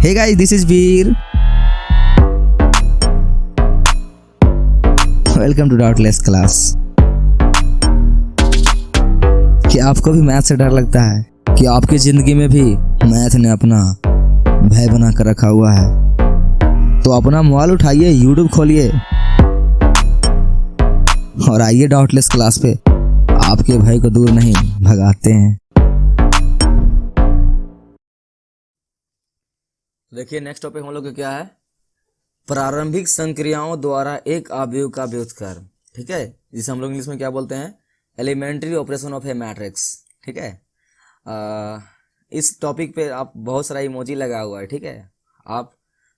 Hey guys, this is Veer. Welcome to Doubtless class. क्या आपको भी मैथ से डर लगता है? कि आपकी जिंदगी में भी मैथ ने अपना भय बना कर रखा हुआ है? तो अपना मोबाइल उठाइए, YouTube खोलिए और आइए डाउटलेस क्लास पे आपके भय को दूर नहीं भगाते हैं। देखिए नेक्स्ट टॉपिक हम लोग का क्या है, प्रारंभिक संक्रियाओं द्वारा एक अवयव का व्युत्क्रम। ठीक है, जिसे हम लोग इंग्लिश में क्या बोलते हैं, elementary operation of a matrix. ठीक है, इस टॉपिक पे आप बहुत सारा इमोजी लगा हुआ है। ठीक है,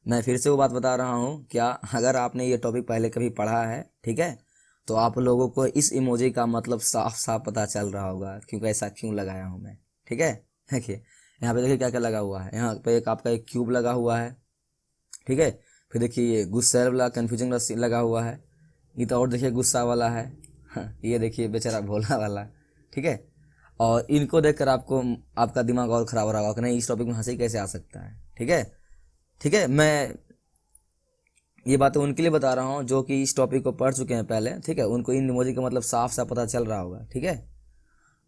मैं फिर से वो बात बता रहा हूँ, क्या अगर आपने ये टॉपिक पहले कभी पढ़ा है, ठीक है, तो आप लोगों को इस इमोजी का मतलब साफ साफ पता चल रहा होगा क्योंकि ऐसा क्यों लगाया हूँ मैं। ठीक है, देखिए यहाँ पे देखिए क्या क्या लगा हुआ है। यहाँ पे आपका एक क्यूब लगा हुआ है। ठीक है, फिर देखिए ये गुस्सा वाला कन्फ्यूजिंग लगा हुआ है। ये तो और देखिए गुस्सा वाला है। ये देखिए बेचारा भोला वाला। ठीक है, और इनको देखकर आपका दिमाग और खराब हो रहा होगा कि नहीं, इस टॉपिक में हंसी कैसे आ सकता है। ठीक है, ठीक है, मैं ये बातें उनके लिए बता रहा हूँ जो कि इस टॉपिक को पढ़ चुके हैं पहले। ठीक है, उनको इन इमोजी का मतलब साफ साफ पता चल रहा होगा। ठीक है,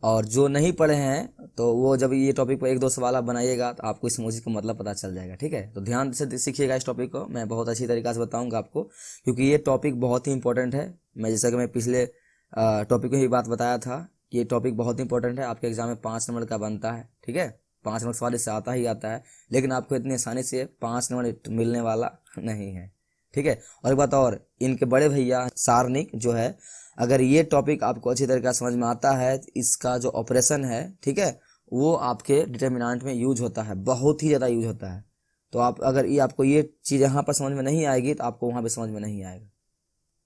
और जो नहीं पढ़े हैं तो वो जब ये टॉपिक पर एक दो सवाल आप बनाइएगा तो आपको इस इमोजी का मतलब पता चल जाएगा। ठीक है, तो ध्यान से सीखिएगा इस टॉपिक को, मैं बहुत अच्छी तरीके से बताऊंगा आपको क्योंकि ये टॉपिक बहुत ही इंपॉर्टेंट है। मैं जैसा कि मैं पिछले टॉपिक में ही बात बताया था कि ये टॉपिक बहुत इंपॉर्टेंट है, आपके एग्जाम में 5 नंबर का बनता है। ठीक है, 5 नंबर सवाल इससे आता ही आता है, लेकिन आपको इतनी आसानी से 5 नंबर मिलने वाला नहीं है। ठीक है, और एक बात और, इनके बड़े भैया सारनिक जो है, अगर ये टॉपिक आपको अच्छी तरीके से समझ में आता है, इसका जो ऑपरेशन है, ठीक है, वो आपके डिटर्मिनेंट में यूज होता है, बहुत ही ज़्यादा यूज होता है। तो अगर आपको ये चीज़ यहाँ पर समझ में नहीं आएगी तो आपको वहाँ पे समझ में नहीं आएगा।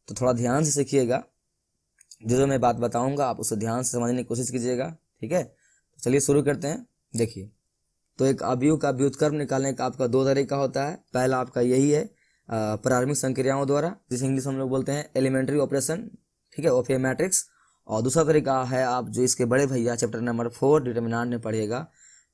तो थोड़ा ध्यान से सीखिएगा, जो मैं बात बताऊँगा आप उसे ध्यान से समझने की कोशिश कीजिएगा। ठीक है, तो चलिए शुरू करते हैं। देखिए, तो एक अवयव का व्युत्क्रम निकालने का आपका 2 तरीका होता है। पहला आपका यही है, प्रारंभिक संक्रियाओं द्वारा, जिसे इंग्लिश हम लोग बोलते हैं एलिमेंट्री ऑपरेशन, ठीक है, ऑफ ए मैट्रिक्स। और दूसरा तरीका है आप जो इसके बड़े भैया चैप्टर नंबर 4 डिटर्मिनेंट में पढ़िएगा,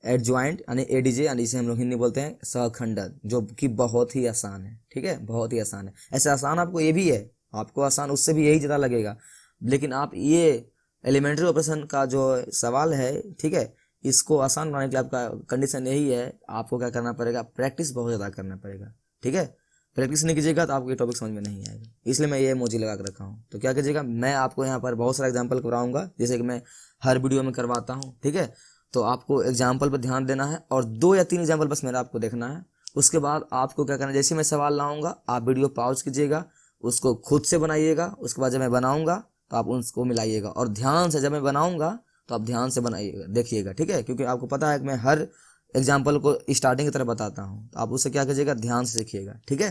एडजॉइंट यानी एडीजे, यानी इसे हम लोग हिंदी बोलते हैं सहखंडन, जो कि बहुत ही आसान है। ठीक है, बहुत ही आसान है। ऐसे आसान आपको ये भी है, आपको आसान उससे भी यही ज़्यादा लगेगा, लेकिन आप ये एलिमेंट्री ऑपरेशन का जो सवाल है, ठीक है, इसको आसान बनाने के लिए आपका कंडीशन यही है, आपको क्या करना पड़ेगा, प्रैक्टिस बहुत ज़्यादा करना पड़ेगा। ठीक है, प्रैक्टिस नहीं कीजिएगा तो आपको ये टॉपिक समझ में नहीं आएगा, इसलिए मैं ये इमोजी लगा कर रखा हूँ। तो क्या कीजिएगा, मैं आपको यहाँ पर बहुत सारा एग्जांपल कराऊंगा, जैसे कि मैं हर वीडियो में करवाता हूँ। ठीक है, तो आपको एग्जांपल पर ध्यान देना है और 2 या 3 एग्जांपल बस मेरा आपको देखना है। उसके बाद आपको क्या करना है, जैसे मैं सवाल लाऊंगा आप वीडियो पॉज कीजिएगा, उसको खुद से बनाइएगा। उसके बाद जब मैं बनाऊंगा तो आप उसको मिलाइएगा, और ध्यान से जब मैं बनाऊंगा तो आप ध्यान से बनाइएगा, देखिएगा। ठीक है, क्योंकि आपको पता है कि मैं हर एग्जाम्पल को स्टार्टिंग की तरह बताता हूँ, तो आप उससे क्या कीजिएगा, ध्यान से सीखिएगा। ठीक है,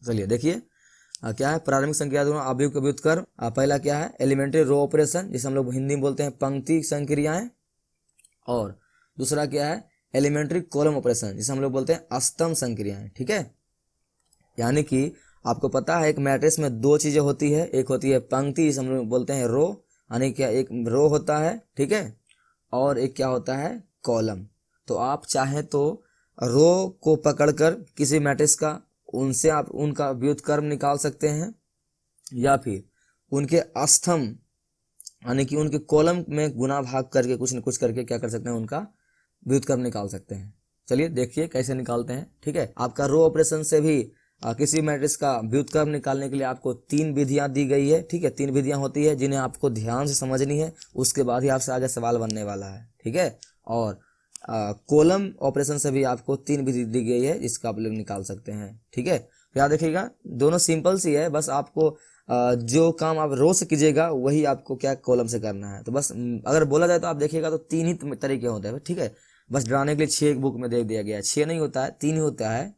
चलिए देखिए क्या है, प्रारंभिक संक्रिया द्वारा अवयव का व्युत्क्रम। पहला क्या है, एलिमेंट्री रो ऑपरेशन, जिसे हम लोग हिंदी में बोलते हैं पंक्ति संक्रियाएं। और दूसरा क्या है, एलिमेंट्री कॉलम ऑपरेशन, जिसे हम लोग बोलते हैं स्तंभ संक्रियाएं। ठीक है, यानी कि आपको पता है एक मैट्रिक्स में 2 चीजें होती है, एक होती है पंक्ति, जिसे हम लोग बोलते हैं रो, यानी क्या एक रो होता है, ठीक है, और एक क्या होता है, कॉलम। तो आप चाहे तो रो को पकड़कर किसी मैट्रिक्स का उनसे आप उनका व्युत्क्रम निकाल सकते हैं, या फिर उनके स्तंभ यानी कि उनके कॉलम में गुना भाग करके कुछ न कुछ करके क्या कर सकते हैं, उनका व्युत्क्रम निकाल सकते हैं। चलिए देखिए कैसे निकालते हैं। ठीक है, आपका रो ऑपरेशन से भी किसी मैट्रिक्स का व्युत्क्रम निकालने के लिए आपको 3 विधियां दी गई है। ठीक है, 3 विधियां होती है जिन्हें आपको ध्यान से समझनी है, उसके बाद ही आपसे आगे सवाल बनने वाला है। ठीक है, और कॉलम ऑपरेशन से भी आपको 3 विधि दी गई है, इसका आप लोग निकाल सकते हैं। ठीक है, याद रखिएगा दोनों सिंपल सी है, बस आपको जो काम आप रो से कीजिएगा वही आपको क्या कॉलम से करना है। तो बस अगर बोला जाए तो आप देखिएगा तो 3 ही तरीके होते हैं। ठीक है, बस डराने के लिए 6 बुक में दे दिया गया है, 6 नहीं होता है, 3 ही होता है,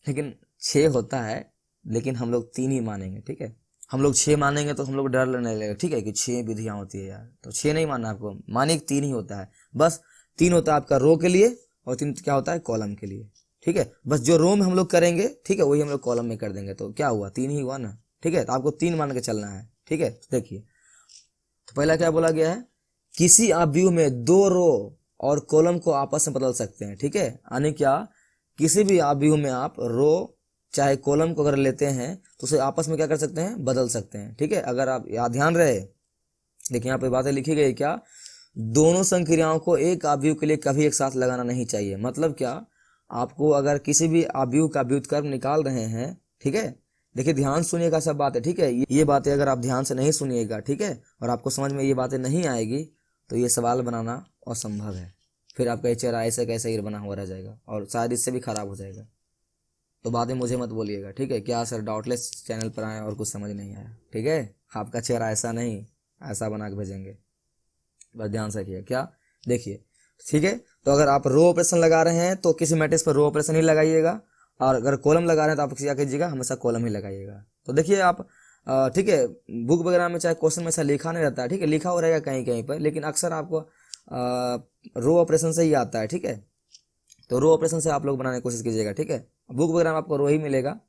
लेकिन 6 होता है, लेकिन हम लोग 3 ही मानेंगे। ठीक है, हम लोग 6 मानेंगे तो हम लोग डर लगने लगेगा। ठीक है, कि 6 विधियां होती है यार, तो 6 नहीं मानना आपको, मानिए 3 ही होता है। बस 3 होता है आपका रो के लिए और 3 क्या होता है, कॉलम के लिए। ठीक है, बस जो रो में हम लोग करेंगे, ठीक है, वही हम लोग कॉलम में कर देंगे, तो क्या हुआ, 3 ही हुआ ना। ठीक है, तो आपको 3 मान के चलना है। ठीक है, तो देखिए, तो पहला क्या बोला गया है, किसी अवयव में 2 रो और कॉलम को आपस में बदल सकते हैं। ठीक है, यानी क्या, किसी भी अवयव में आप रो चाहे कॉलम को अगर लेते हैं तो उसे आपस में क्या कर सकते हैं, बदल सकते हैं। ठीक है, अगर आप ध्यान रहे, देखिए यहाँ पे बातें लिखी गई क्या, दोनों संक्रियाओं को एक अवयव के लिए कभी एक साथ लगाना नहीं चाहिए। मतलब क्या, आपको अगर किसी भी अवयव का व्युत्क्रम निकाल रहे हैं, ठीक है, देखिए ध्यान सुनिएगा सब बातें, ठीक है, ये बातें अगर आप ध्यान से नहीं सुनिएगा, ठीक है, और आपको समझ में ये बातें नहीं आएगी तो ये सवाल बनाना असंभव है। फिर आपका ये चेहरा ऐसे कैसे ही बना हुआ रह जाएगा और शायद इससे भी खराब हो जाएगा। तो बातें मुझे मत बोलिएगा, ठीक है, क्या सर डाउटलेस चैनल पर आए और कुछ समझ नहीं आया, ठीक है, आपका चेहरा ऐसा नहीं, ऐसा बना के भेजेंगे, बस ध्यान से रखिए। क्या, देखिए, ठीक है, तो अगर आप रो ऑपरेशन लगा रहे हैं तो किसी मैट्रिक्स पर रो ऑपरेशन ही लगाइएगा, और अगर कॉलम लगा रहे हैं तो आप क्या कीजिएगा, हमेशा कॉलम ही लगाइएगा। तो देखिए आप, ठीक है, बुक वगैरह में चाहे क्वेश्चन में ऐसा लिखा नहीं रहता है, ठीक है, लिखा हो रहेगा कहीं कहीं पर, लेकिन अक्सर आपको रो ऑपरेशन से ही आता है। ठीक है, तो रो ऑपरेशन से आप लोग बनाने की कोशिश कीजिएगा। ठीक है, बुक वगैरह में आपको रो ही मिलेगा,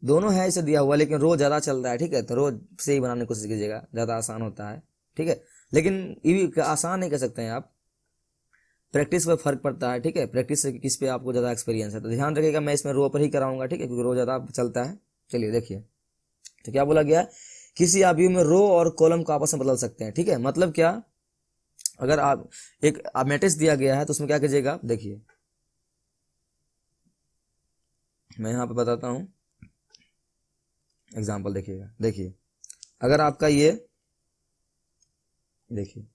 दोनों है इसे दिया हुआ, लेकिन रो ज़्यादा चल रहा है। ठीक है, तो रो से ही बनाने की कोशिश कीजिएगा, ज़्यादा आसान होता है। ठीक है, लेकिन ये भी आसान नहीं कर सकते हैं आप, प्रैक्टिस पर फर्क पड़ता है। ठीक है, प्रैक्टिस से किस पे आपको ज़्यादा एक्सपीरियंस है, तो ध्यान रखिएगा, मैं इसमें रो पर ही कराऊंगा। ठीक है, क्योंकि रो ज़्यादा चलता है। चलिए देखिए, तो क्या बोला गया, किसी अवयव में रो और कॉलम को आपस में बदल सकते हैं। ठीक है, मतलब क्या, अगर आप एक मैट्रिक्स दिया गया है तो उसमें क्या कीजिएगा, देखिए मैं यहाँ पे बताता हूँ एग्जाम्पल, देखिएगा, देखिए अगर आपका ये, देखिए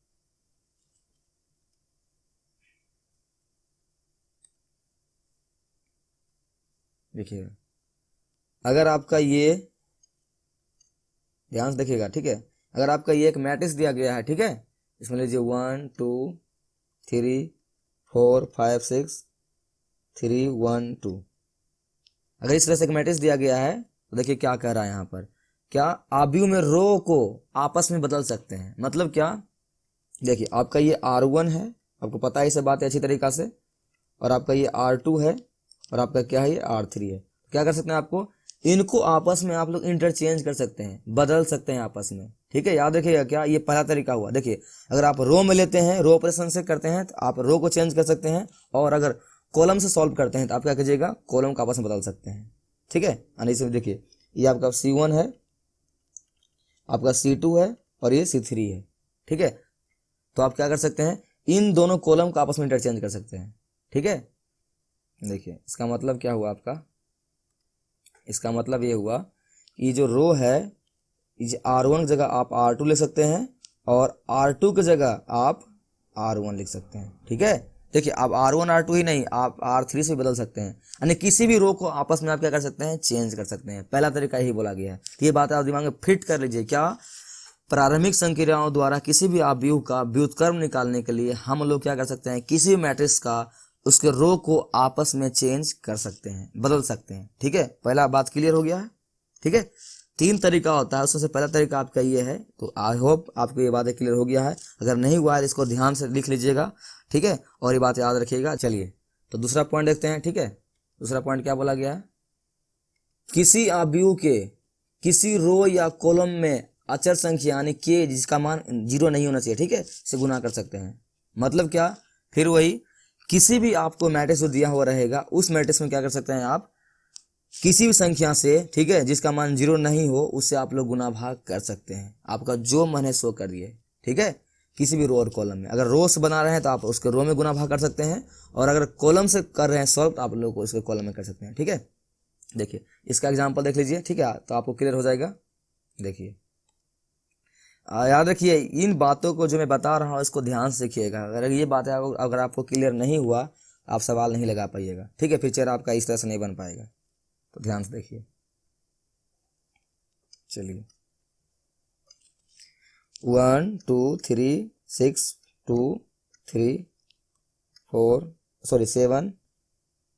देखिएगा, अगर आपका ये, ध्यान से देखिएगा, ठीक है, अगर आपका ये एक मैट्रिक्स दिया गया है, ठीक है, इसमें लीजिए 1 2 3 4 5 6 3 1 2, अगर इस तरह से एक मैट्रिक्स दिया गया है तो देखिए क्या कह रहा है यहाँ पर, क्या अवयव में रो को आपस में बदल सकते हैं। मतलब क्या, देखिए आपका ये R1 है, आपको पता है इसे बात है अच्छी तरीका से, और आपका ये R2 है, और आपका क्या है, ये R3 है। क्या कर सकते हैं, आपको इनको आपस में आप लोग इंटरचेंज कर सकते हैं, बदल सकते हैं आपस में। ठीक है, याद रखिएगा, क्या ये पहला तरीका हुआ। देखिए अगर आप रो में लेते हैं, रो ऑपरेशन से करते हैं, तो आप रो को चेंज कर सकते हैं, और अगर कॉलम से सॉल्व करते हैं तो आप क्या कीजिएगा, कॉलम को आपस में बदल सकते हैं। ठीक है, यानी इसमें देखिए ये आपका C1 है, आपका C2 है, और ये C3 है। ठीक है, तो आप क्या कर सकते हैं, इन दोनों कॉलम को आपस में इंटरचेंज कर सकते हैं। ठीक है, देखिए इसका मतलब क्या हुआ आपका, इसका मतलब ये हुआ कि जो रो है, इस R1 की जगह आप R2 ले सकते हैं, और R2 की जगह आप R1 लिख सकते हैं। ठीक है, देखिए आप R1 R2 ही नहीं, आप R3 से भी बदल सकते हैं, यानी किसी भी रो को आपस में आप क्या कर सकते हैं, चेंज कर सकते हैं। पहला तरीका यही बोला गया है। तो ये बात आप दिमाग में फिट कर लीजिए, क्या प्रारंभिक संक्रियाओं द्वारा किसी भी अवयव का व्युत्क्रम निकालने के लिए हम लोग क्या कर सकते हैं, किसी भी मैट्रिक्स का उसके रो को आपस में चेंज कर सकते हैं, बदल सकते हैं। ठीक है, पहला बात क्लियर हो गया है। ठीक है, 3 तरीका होता है, उसमें से पहला तरीका आपका ये है। तो आई होप आपको ये बातें क्लियर हो गया है, अगर नहीं हुआ है तो इसको ध्यान से लिख लीजिएगा। ठीक है, और ये बात याद रखिएगा। चलिए तो दूसरा पॉइंट देखते हैं। ठीक है, दूसरा पॉइंट क्या बोला गया है, किसी अवयव के किसी रो या कॉलम में अचर संख्या यानी के जिसका मान 0 नहीं होना चाहिए, ठीक है, से गुना कर सकते हैं। मतलब क्या, फिर वही, किसी भी आपको मैट्रिक्स जो दिया हुआ रहेगा उस मैट्रिक्स में क्या कर सकते हैं, आप किसी भी संख्या से, ठीक है, जिसका मान 0 नहीं हो उससे आप लोग गुना भाग कर सकते हैं। आपका जो मन है सो करिए। ठीक है, किसी भी रो और कॉलम में, अगर रो से बना रहे हैं तो आप उसके रो में गुना भाग कर सकते हैं, और अगर कॉलम से कर रहे हैं सॉल्व तो आप लोग को उसके कॉलम में कर सकते हैं। ठीक है, देखिए इसका एग्जाम्पल देख लीजिए। ठीक है, तो आपको क्लियर हो जाएगा। देखिए याद रखिए, इन बातों को जो मैं बता रहा हूँ इसको ध्यान से सीखिएगा। अगर ये बातें अगर आपको क्लियर नहीं हुआ आप सवाल नहीं लगा पाइएगा। ठीक है, फिर चेहरा आपका इस तरह से नहीं बन पाएगा, तो ध्यान से देखिए। चलिए 1 2 3 6 2 3 4 सॉरी 7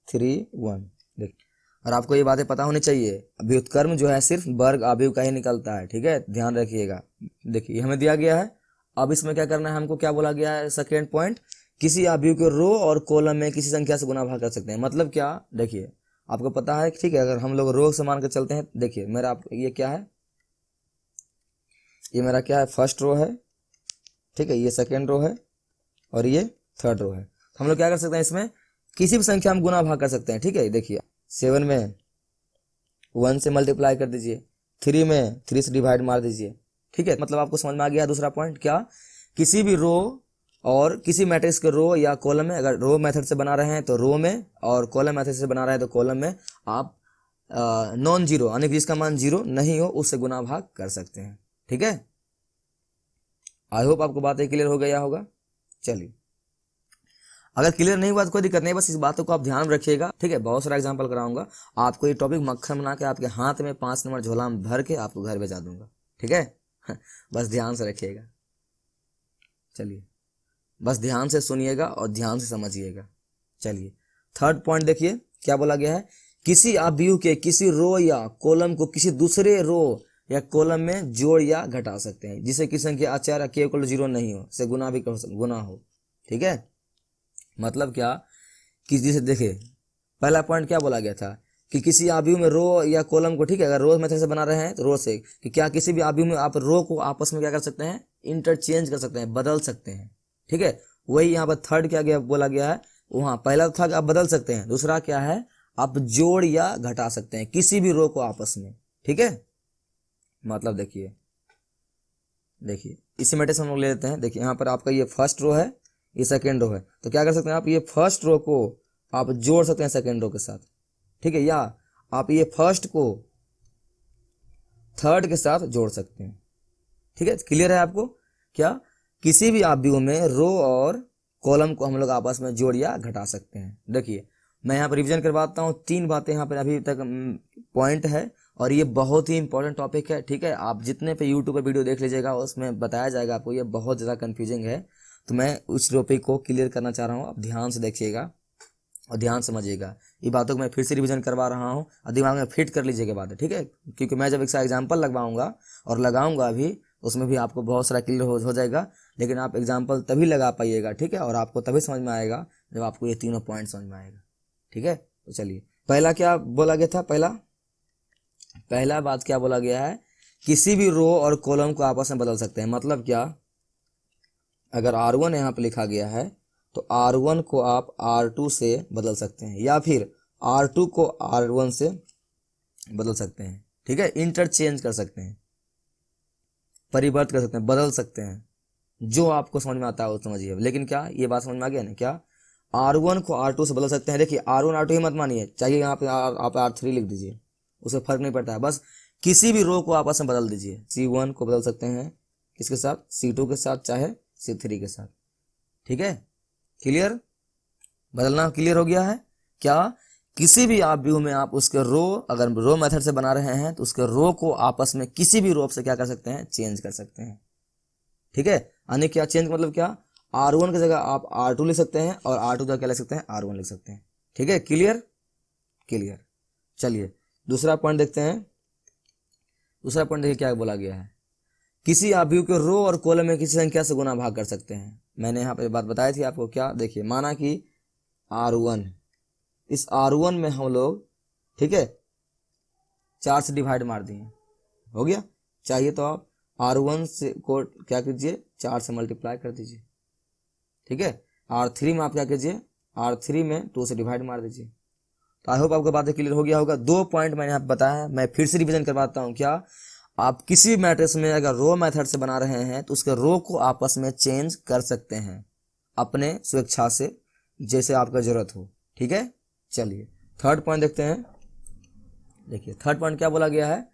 3 1। देखिए, और आपको ये बातें पता होनी चाहिए, व्युत्क्रम जो है सिर्फ वर्ग अवयव का ही निकलता है। ठीक है, ध्यान रखिएगा। देखिए हमें दिया गया है, अब इसमें क्या करना है हमको, क्या बोला गया है, सेकेंड पॉइंट, किसी अवयव के रो और कॉलम में किसी संख्या से गुना भाग कर सकते हैं। मतलब क्या, देखिए आपको पता है, ठीक है, अगर हम लोग रो से मान कर चलते हैं, देखिए मेरा ये क्या है, ये मेरा क्या है, फर्स्ट रो है। ठीक है, ये सेकेंड रो है, और ये थर्ड रो है। हम लोग क्या कर सकते हैं, इसमें किसी भी संख्या में गुना भाग कर सकते हैं, ठीक है। देखिए 7 में 1 से मल्टीप्लाई कर दीजिए, 3 में 3 से डिवाइड मार दीजिए, ठीक है। मतलब आपको समझ में आ गया दूसरा पॉइंट क्या, किसी भी रो और किसी मैट्रिक्स के रो या कॉलम में, अगर रो मेथड से बना रहे हैं तो रो में, और कॉलम मेथड से बना रहे हैं तो कॉलम में आप नॉन जीरो यानी कि जिसका मान जीरो नहीं हो उससे गुना भाग कर सकते हैं, ठीक है। आई होप आपको बातें क्लियर हो गया होगा। चलिए, अगर क्लियर नहीं हुआ तो कोई दिक्कत नहीं, बस इस बातों को आप ध्यान रखिएगा, ठीक है। बहुत सारा एग्जांपल कराऊंगा आपको, ये टॉपिक मक्खन बना के आपके हाथ में 5 नंबर झोला में भर के आपको घर भेजा दूंगा, ठीक है। बस ध्यान से रखिएगा। चलिए, बस ध्यान से सुनिएगा और ध्यान से समझिएगा। चलिए, थर्ड पॉइंट देखिए क्या बोला गया है, किसी अवयव के किसी रो या कॉलम को किसी दूसरे रो या कॉलम में जोड़ या घटा सकते हैं, जिसे की संख्या अचार k = 0 नहीं हो, से गुना भी गुना हो, ठीक है। मतलब क्या कि जिसे देखिए पहला पॉइंट क्या बोला गया था कि किसी अवयव में रो या कॉलम को, ठीक है, अगर रो मेथड से बना रहे हैं तो रो से, कि क्या किसी भी अवयव में आप रो को आपस में क्या कर सकते हैं, इंटरचेंज कर सकते हैं, बदल सकते हैं, ठीक है। वही यहाँ पर थर्ड क्या गया बोला गया है, वहां पहला था कि आप बदल सकते हैं, दूसरा क्या है, आप जोड़ या घटा सकते हैं किसी भी रो को आपस में, ठीक है। मतलब देखिए इसी मैटर से हम लोग ले लेते हैं। देखिए यहाँ पर आपका ये फर्स्ट रो है, ये सेकेंड रो है, तो क्या कर सकते हैं आप, ये फर्स्ट रो को आप जोड़ सकते हैं सेकेंड रो के साथ, ठीक है, या आप ये फर्स्ट को थर्ड के साथ जोड़ सकते हैं, ठीक है। क्लियर है आपको, क्या किसी भी अवयव में रो और कॉलम को हम लोग आपस में जोड़ या घटा सकते हैं। देखिए मैं यहाँ पर रिवीजन करवाता हूँ, 3 बातें यहाँ पर अभी तक पॉइंट है, और ये बहुत ही इंपॉर्टेंट टॉपिक है, ठीक है। आप जितने पे यूट्यूब पे वीडियो देख लीजिएगा उसमें बताया जाएगा आपको, ये बहुत ज़्यादा कंफ्यूजिंग है, तो मैं उस टॉपिक को क्लियर करना चाह रहा हूँ। आप ध्यान से देखिएगा और ध्यान समझिएगा, ये बातों को मैं फिर से रिवीजन करवा रहा हूँ और दिमाग में फिट कर लीजिएगा बातें, ठीक है। क्योंकि मैं जब एक एग्जाम्पल लगवाऊंगा और लगाऊंगा अभी, उसमें भी आपको बहुत सारा क्लियर हो जाएगा, लेकिन आप एग्जाम्पल तभी लगा पाइएगा, ठीक है, और आपको तभी समझ में आएगा जब आपको ये तीनों पॉइंट समझ में आएगा, ठीक है। तो चलिए, पहला क्या बोला गया था, पहला बात क्या बोला गया है, किसी भी रो और कॉलम को आपस में बदल सकते हैं। मतलब क्या, अगर R1 यहाँ पे लिखा गया है तो R1 को आप R2 से बदल सकते हैं, या फिर R2 को R1 से बदल सकते हैं, ठीक है। इंटरचेंज कर सकते हैं, परिवर्तित कर सकते हैं, बदल सकते हैं, जो आपको समझ में आता है वो समझिए। लेकिन क्या ये बात समझ में आ गया ना, क्या R1 को R2 से बदल सकते हैं। देखिए R1 R2 ही मत मानिए, चाहिए यहाँ पे आप R3 लिख दीजिए, उसे फर्क नहीं पड़ता है, बस किसी भी रो को आपस में बदल दीजिए। C1 को बदल सकते हैं किसके साथ, C2 के साथ, चाहे C3 के साथ, ठीक है। क्लियर, बदलना क्लियर हो गया है। क्या किसी भी अवयव में आप उसके रो, अगर रो मेथड से बना रहे हैं तो उसके रो को आपस में किसी भी रो से क्या कर सकते हैं, चेंज कर सकते हैं, ठीक है। यानी क्या चेंज मतलब क्या, R1 की जगह आप R2 लिख सकते हैं और R2 की जगह क्या लिख सकते हैं, R1 लिख सकते हैं, ठीक है। क्लियर। चलिए दूसरा पॉइंट देखते हैं। दूसरा पॉइंट देखिए क्या बोला गया है, किसी अवयव के रो और कॉलम में किसी संख्या से गुना भाग कर सकते हैं। मैंने यहाँ पे बात बताई थी आपको, क्या देखिए, माना कि R1, इस R1 में हम लोग, ठीक है, 4 से डिवाइड मार दिए, हो गया। चाहिए तो आप R1 से को क्या कीजिए, 4 से मल्टीप्लाई कर दीजिए, ठीक है। R3 में आप क्या कीजिए, R3 में 2 से डिवाइड मार दीजिए। तो आई होप आपको बातें क्लियर हो गया होगा। 2 पॉइंट मैंने यहाँ बताया है, मैं फिर से रिवीजन करवाता हूँ। क्या आप किसी भी मैट्रिक्स में अगर रो मेथड से बना रहे हैं तो उसके रो को आपस में चेंज कर सकते हैं अपने स्वेच्छा से, जैसे आपका जरूरत हो, ठीक है। चलिए थर्ड पॉइंट देखते हैं। देखिए थर्ड पॉइंट क्या बोला गया है,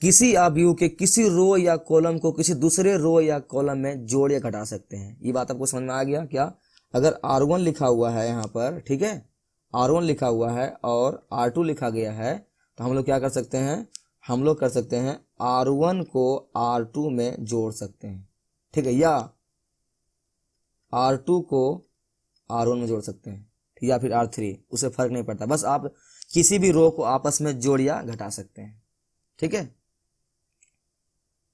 किसी अवयव के किसी रो या कॉलम को किसी दूसरे रो या कॉलम में जोड़ या घटा सकते हैं। ये बात आपको समझ में आ गया। क्या अगर R1 लिखा हुआ है यहाँ पर, ठीक है, R1 लिखा हुआ है और R2 लिखा गया है, तो हम लोग क्या कर सकते हैं, हम लोग कर सकते हैं R1 को R2 में जोड़ सकते हैं, ठीक है, या R2 को R1 में जोड़ सकते हैं, या फिर R3, उसे फर्क नहीं पड़ता, बस आप किसी भी रो को आपस में जोड़ या घटा सकते हैं, ठीक है।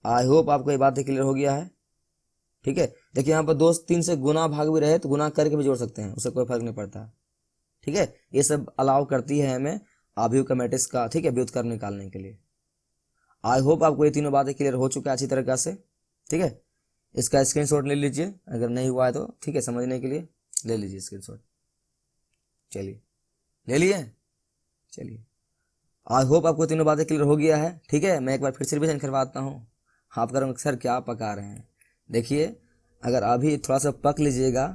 आई होप आपको ये बात क्लियर हो गया है, ठीक है। देखिए यहाँ पर 2 3 से गुना भाग भी रहे तो गुना करके भी जोड़ सकते हैं, उससे कोई फर्क नहीं पड़ता, ठीक है। ये सब अलाउ करती है हमें अवयव का मैट्रिक्स का, ठीक है, व्युत्क्रम निकालने के लिए। आई होप आपको ये तीनों बातें क्लियर हो चुका है अच्छी तरीके से, ठीक है। इसका स्क्रीनशॉट ले लीजिए, अगर नहीं हुआ है तो, ठीक है, समझने के लिए ले लीजिए स्क्रीनशॉट। चलिए ले लिए। चलिए आई होप आपको तीनों बातें क्लियर हो गया है। ठीक है, मैं एक बार फिर से रिवीजन करवाता हूँ। आप करोगे सर क्या पका रहे हैं, देखिए अगर अभी थोड़ा सा पक लीजिएगा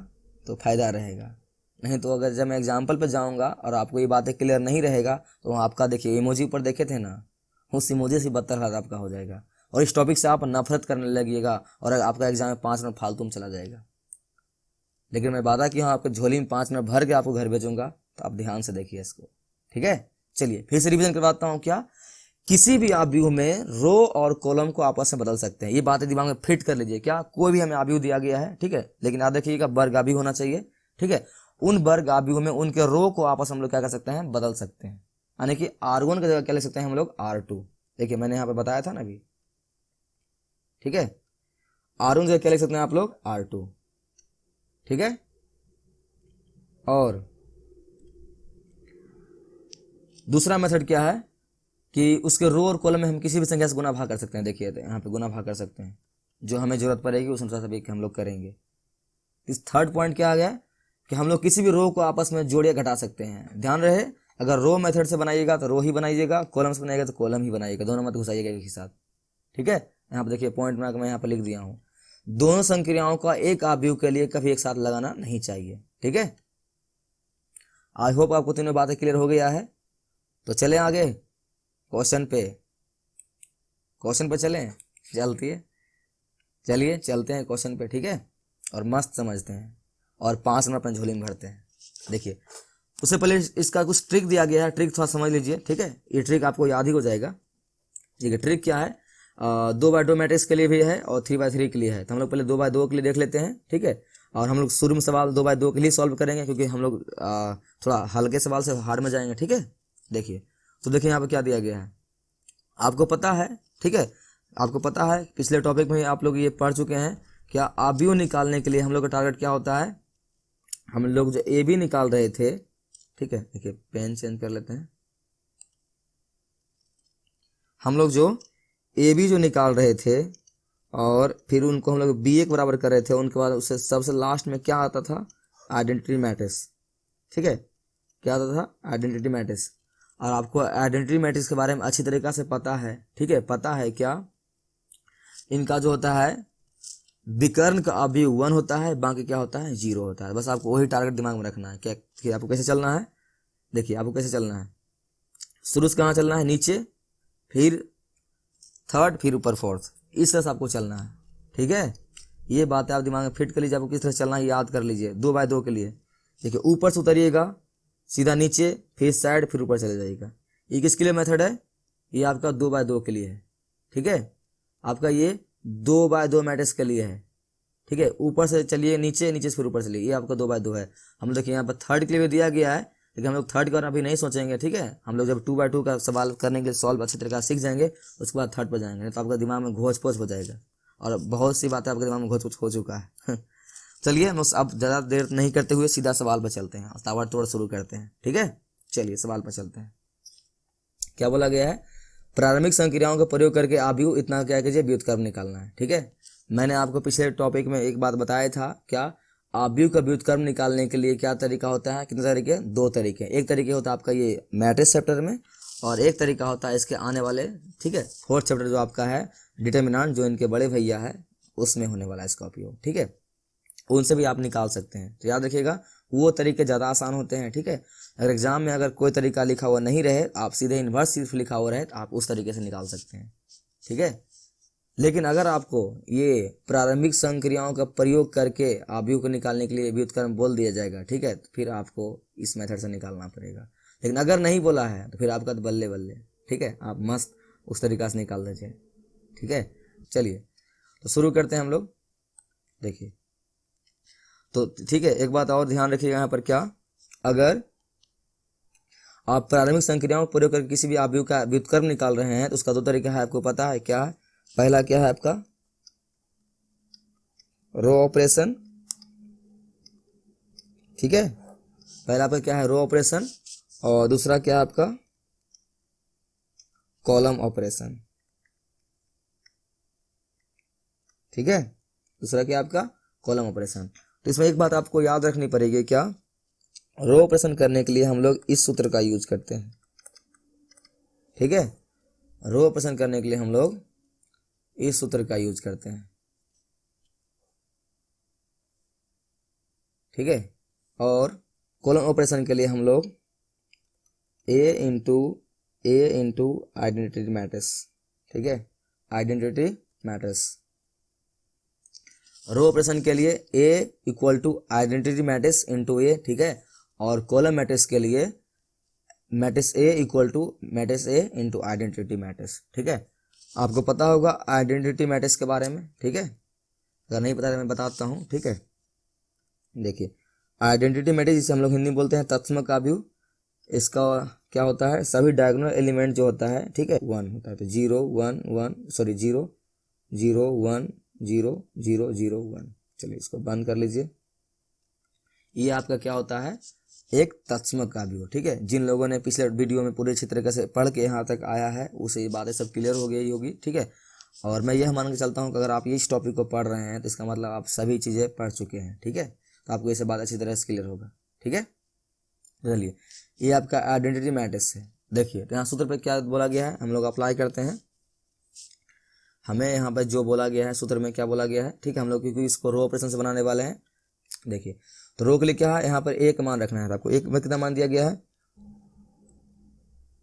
तो फायदा रहेगा, नहीं तो अगर जब मैं एग्जाम्पल पर जाऊंगा और आपको ये बातें क्लियर नहीं रहेगा तो आपका देखिए इमोजी पर देखे थे ना, उस इमोजी से बदतर हाल आपका हो जाएगा और इस टॉपिक से आप नफरत करने लगिएगा और आपका एग्जाम में 5 मिनट फालतू में चला जाएगा। लेकिन मैं वादा किया हूँ आपको झोली में 5 मिनट भर के आपको घर भेजूंगा, तो आप ध्यान से देखिए इसको। ठीक है, चलिए फिर से रिवीजन करवाता हूँ। क्या किसी भी आव्यूह में रो और कॉलम को आपस में बदल सकते हैं, ये बातें दिमाग में फिट कर लीजिए। क्या कोई भी हमें आव्यूह दिया गया है, ठीक है, लेकिन याद रखिएगा वर्ग आव्यूह होना चाहिए। ठीक है, उन वर्ग आव्यूह में उनके रो को आपस में हम लोग क्या कर सकते हैं, बदल सकते हैं। यानी कि R1 की जगह क्या लिख सकते हैं हम लोग, R2। देखिए मैंने यहाँ पे बताया था ना अभी। ठीक है, R1 की जगह क्या लिख सकते हैं आप लोग, R2। ठीक है, और दूसरा मेथड क्या है कि उसके रो और कॉलम में हम किसी भी संख्या से गुना भाग कर सकते हैं। देखिए यहाँ पे गुना भाग कर सकते हैं, जो हमें जरूरत पड़ेगी उस अनुसार सभी हम लोग करेंगे। इस थर्ड पॉइंट क्या आ गया कि हम लोग किसी भी रो को आपस में जोड़ या घटा सकते हैं। ध्यान रहे, अगर रो मेथड से बनाइएगा तो रो ही बनाइएगा, कॉलम से बनाइएगा तो कॉलम ही बनाइएगा, दोनों मत घुसाइएगा एक ही साथ। ठीक है, यहाँ पे देखिए पॉइंट बना के मैं यहाँ पे लिख दिया हूँ, दोनों संक्रियाओं का एक आव्यूह के लिए कभी एक साथ लगाना नहीं चाहिए। ठीक है, आई होप आपको तीनों बातें क्लियर हो गया है। तो चले आगे क्वेश्चन पे, चलें, चलिए चलते हैं क्वेश्चन पे। ठीक है, और मस्त समझते हैं और 5 मिनट अपने झोली में भरते हैं। देखिए उससे पहले इसका कुछ ट्रिक दिया गया है, ट्रिक थोड़ा समझ लीजिए। ठीक है, ये ट्रिक आपको याद ही हो जाएगा। ठीक है, ट्रिक क्या है, 2x2 मैट्रिक्स के लिए भी है और 3x3 के लिए है। तो हम लोग पहले 2x2 के लिए देख लेते हैं। ठीक है, और हम लोग शुरू में सवाल 2x2 के लिए सॉल्व करेंगे, क्योंकि हम लोग थोड़ा हल्के सवाल से हार्ड में जाएंगे। ठीक है, देखिए तो देखिए यहाँ पे क्या दिया गया है, आपको पता है। ठीक है, आपको पता है पिछले टॉपिक में आप लोग ये पढ़ चुके हैं। क्या आव्यूह निकालने के लिए हम लोग का टारगेट क्या होता है, हम लोग जो ए बी निकाल रहे थे। ठीक है, देखिए पेन चेंज कर लेते हैं। हम लोग जो ए बी जो निकाल रहे थे और फिर उनको हम लोग बी ए के बराबर कर रहे थे, उनके बाद उससे सबसे लास्ट में क्या आता था, आइडेंटिटी मैट्रिक्स। ठीक है, क्या आता था, आइडेंटिटी मैट्रिक्स। और आपको आइडेंटिटी मैट्रिक्स के बारे में अच्छी तरीक़ा से पता है। ठीक है, पता है क्या, इनका जो होता है विकर्ण का आव्यूह 1 होता है, बाकी क्या होता है, 0 होता है। बस आपको वही टारगेट दिमाग में रखना है। क्या कि आपको कैसे चलना है, देखिए आपको कैसे चलना है, शुरू से कहाँ चलना है, नीचे, फिर थर्ड, फिर ऊपर फोर्थ, इस तरह से आपको चलना है। ठीक है, ये बातें आप दिमाग में फिट कर लीजिए, आपको किस तरह चलना है याद कर लीजिए। 2x2 के लिए देखिए ऊपर से उतरिएगा, सीधा नीचे, फिर साइड, फिर ऊपर चले जाइएगा। ये किसके लिए मेथड है, ये आपका 2x2 के लिए है। ठीक है, आपका ये 2x2 मैट्रिक्स के लिए है। ठीक है, ऊपर से चलिए नीचे, नीचे से फिर ऊपर चलिए, ये आपका 2x2 है। हम लोग देखिए यहाँ पर थर्ड के लिए भी दिया गया है, लेकिन हम लोग थर्ड के बारे में अभी नहीं सोचेंगे। ठीक है, हम लोग जब 2x2 का सवाल करने के लिए सॉल्व अच्छी तरीके से सीख जाएंगे, उसके बाद थर्ड पर जाएंगे, नहीं तो आपका दिमाग में घोच पोच हो जाएगा और बहुत सी बातें आपके दिमाग में घोच पोच हो चुका है। चलिए हम अब ज़्यादा देर नहीं करते हुए सीधा सवाल पर चलते हैं और ताबड़तोड़ शुरू करते हैं। ठीक है, चलिए सवाल पर चलते हैं। क्या बोला गया है, प्रारंभिक संक्रियाओं का प्रयोग करके आव्यूह इतना क्या कीजिए, व्युत्क्रम निकालना है। ठीक है, मैंने आपको पिछले टॉपिक में एक बात बताया था, क्या आव्यूह का व्युत्क्रम निकालने के लिए क्या तरीका होता है, कितने तरीके, 2 तरीके। एक तरीके होता है आपका ये मैट्रिक्स चैप्टर में, और एक तरीका होता है इसके आने वाले, ठीक है, 4th चैप्टर जो आपका है डिटर्मिनेंट, जो इनके बड़े भैया है, उसमें होने वाला है इसका उपयोग। ठीक है, उनसे भी आप निकाल सकते हैं। तो याद रखिएगा वो तरीके ज़्यादा आसान होते हैं। ठीक है, अगर एग्जाम में अगर कोई तरीका लिखा हुआ नहीं रहे, आप सीधे इन्वर्स सिर्फ लिखा हुआ रहे, तो आप उस तरीके से निकाल सकते हैं। ठीक है, लेकिन अगर आपको ये प्रारंभिक संक्रियाओं का प्रयोग करके आव्यूह को निकालने के लिए व्युत्क्रम बोल दिया जाएगा, ठीक है, तो फिर आपको इस मेथड से निकालना पड़ेगा। लेकिन अगर नहीं बोला है तो फिर आपका तो बल्ले बल्ले। ठीक है, आप मस्त उस तरीका से निकाल दीजिए। ठीक है, चलिए तो शुरू करते हैं हम लोग। देखिए तो ठीक है, एक बात और ध्यान रखिएगा यहाँ पर, क्या अगर आप प्रारंभिक संक्रियाओं का प्रयोग करके किसी भी आव्यूह का व्युत्क्रम निकाल रहे हैं तो उसका 2 तरीका है, आपको पता है क्या है। पहला क्या है आपका, रो ऑपरेशन। ठीक है, पहला आपका क्या है, रो ऑपरेशन, और दूसरा क्या है आपका, कॉलम ऑपरेशन। ठीक है, दूसरा क्या आपका, कॉलम ऑपरेशन। तो इसमें एक बात आपको याद रखनी पड़ेगी, क्या रो ऑपरेशन करने के लिए हम लोग इस सूत्र का यूज करते हैं, ठीक है। रो ऑपरेशन करने के लिए हम लोग इस सूत्र का यूज करते हैं, ठीक है। और कॉलम ऑपरेशन के लिए हम लोग ए इंटू आइडेंटिटी मैट्रिक्स, ठीक है, आइडेंटिटी मैट्रिक्स। रो ऑपरेशन के लिए A equal to identity matrix into A, ठीक है। और कॉलम मैट्रिक्स के लिए matrix A equal to matrix A into identity matrix, ठीक है। आपको पता होगा आइडेंटिटी मैट्रिक्स के बारे में, ठीक है। अगर नहीं पता तो मैं बताता हूँ, ठीक है। देखिए आइडेंटिटी मैट्रिक्स जिसे हम लोग हिंदी में बोलते हैं तत्सम का व्यू, इसका क्या होता है, सभी डायगोनल एलिमेंट जो होता है, ठीक है, 1 होता है। तो 0 1 1 सॉरी 0 0 1 0 0 0 1। चलिए इसको बंद कर लीजिए। ये आपका क्या होता है, एक तत्सम का व्यू, ठीक है। जिन लोगों ने पिछले वीडियो में पूरे अच्छी तरीके से पढ़ के यहाँ तक आया है उसे ये बातें सब क्लियर हो गई होगी, ठीक है। और मैं यह मान के चलता हूँ कि अगर आप इस टॉपिक को पढ़ रहे हैं तो इसका मतलब आप सभी चीज़ें पढ़ चुके हैं, ठीक है। तो आपको ये बात अच्छी तरह से क्लियर होगा, ठीक है। चलिए ये आपका आइडेंटिटी मैट्रिक्स है। देखिए तो यहाँ सूत्र पे क्या बोला गया है, हम लोग अप्लाई करते हैं। हमें यहाँ पर जो बोला गया है सूत्र में क्या बोला गया है, ठीक है। हम लोग क्योंकि इसको रो ऑपरेशन से बनाने वाले हैं, देखिए तो रो के लिए क्या है, यहाँ पर एक मान रखना है आपको। एक में कितना मान दिया गया है,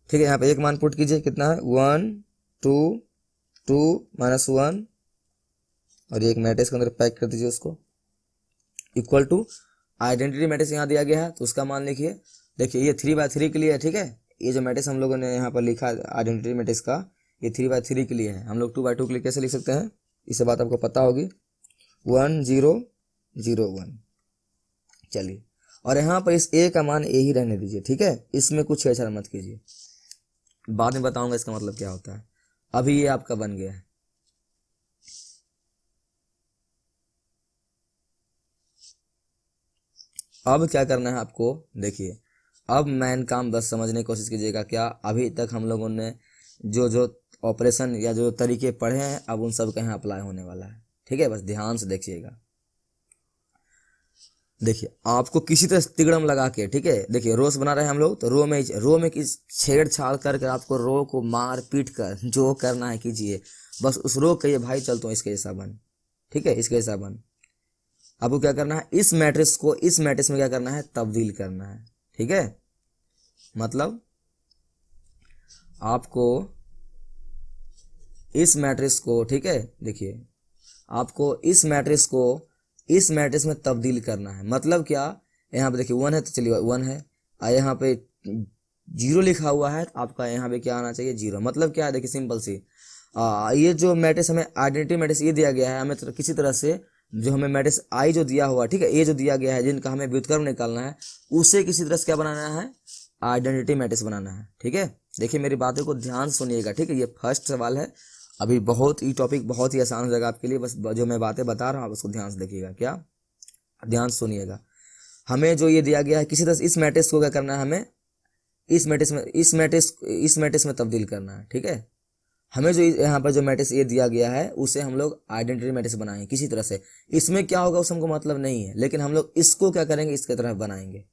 ठीक है। यहाँ पे एक मान पुट कीजिए, कितना है 1 2 2 -1, और एक मैट्रिक्स के अंदर पैक कर दीजिए उसको, इक्वल टू आइडेंटिटी मैट्रिक्स यहाँ दिया गया है तो उसका मान लिखिए। देखिए ये 3/3 के लिए है, ठीक है। ये जो मैट्रिक्स हम लोगों ने यहाँ पर लिखा आइडेंटिटी मैट्रिक्स का, ये 3/3 के लिए है। हम लोग 2/2 के लिए कैसे लिख सकते हैं, इससे बात आपको पता होगी, 1 0 0 1। चलिए और यहाँ पर इस ए का मान ए ही रहने दीजिए, ठीक है। इसमें कुछ छेड़छाड़ मत कीजिए, बाद में बताऊंगा इसका मतलब क्या होता है। अभी ये आपका बन गया है। अब क्या करना है आपको, देखिए अब मेन काम बस समझने की कोशिश कीजिएगा। क्या अभी तक हम लोगों ने जो ऑपरेशन या जो तरीके पढ़े हैं अब उन सब का यहाँ अप्लाई होने वाला है, ठीक है। बस ध्यान से देखिएगा। देखिए आपको किसी तरह तिगड़म लगा के, ठीक है, देखिए रोस बना रहे हैं हम लोग, तो रो में किस छेड़छाड़ करके आपको रो को मार पीट कर जो करना है कीजिए। बस उस रो कहिए भाई चल तो इसके जैसा बन, ठीक है, इसके जैसा बन। आपको क्या करना है, इस मैट्रिक्स को इस मैट्रिक्स में क्या करना है, तब्दील करना है, ठीक है। मतलब आपको इस मैट्रिक्स को, ठीक है, देखिए आपको इस मैट्रिक्स को इस मैट्रिक्स में तब्दील करना है। मतलब क्या, यहाँ पे देखिए 1 है तो चलिए 1 है, और यहाँ पे 0 लिखा हुआ है तो आपका यहाँ पे क्या आना चाहिए, 0। मतलब क्या है, देखिए सिंपल सी, ये जो मैट्रिक्स हमें आइडेंटिटी मैट्रिक्स ये दिया गया है, हमें तो किसी तरह से जो हमें मैट्रिक्स आई जो दिया हुआ, ठीक है, ये जो दिया गया है जिनका हमें व्युत्क्रम निकालना है, उसे किसी तरह से क्या बनाना है, आइडेंटिटी मैट्रिक्स बनाना है, ठीक है। देखिए मेरी बातों को ध्यान से सुनिएगा, ठीक है। ये फर्स्ट सवाल है, अभी बहुत ही टॉपिक बहुत ही आसान हो जाएगा आपके लिए। बस जो मैं बातें बता रहा हूँ आप उसको ध्यान से देखिएगा, क्या ध्यान सुनिएगा। हमें जो ये दिया गया है किसी तरह से इस मैट्रिक्स को क्या करना है, हमें इस मैट्रिक्स में तब्दील करना है, ठीक है। हमें जो यहाँ पर जो मैट्रिक्स ये दिया गया है उसे हम लोग आइडेंटिटी मैट्रिक्स बनाएंगे किसी तरह से। इसमें क्या होगा उसे हमको मतलब नहीं है, लेकिन हम लोग इसको क्या करेंगे, इसके तरफ बनाएंगे।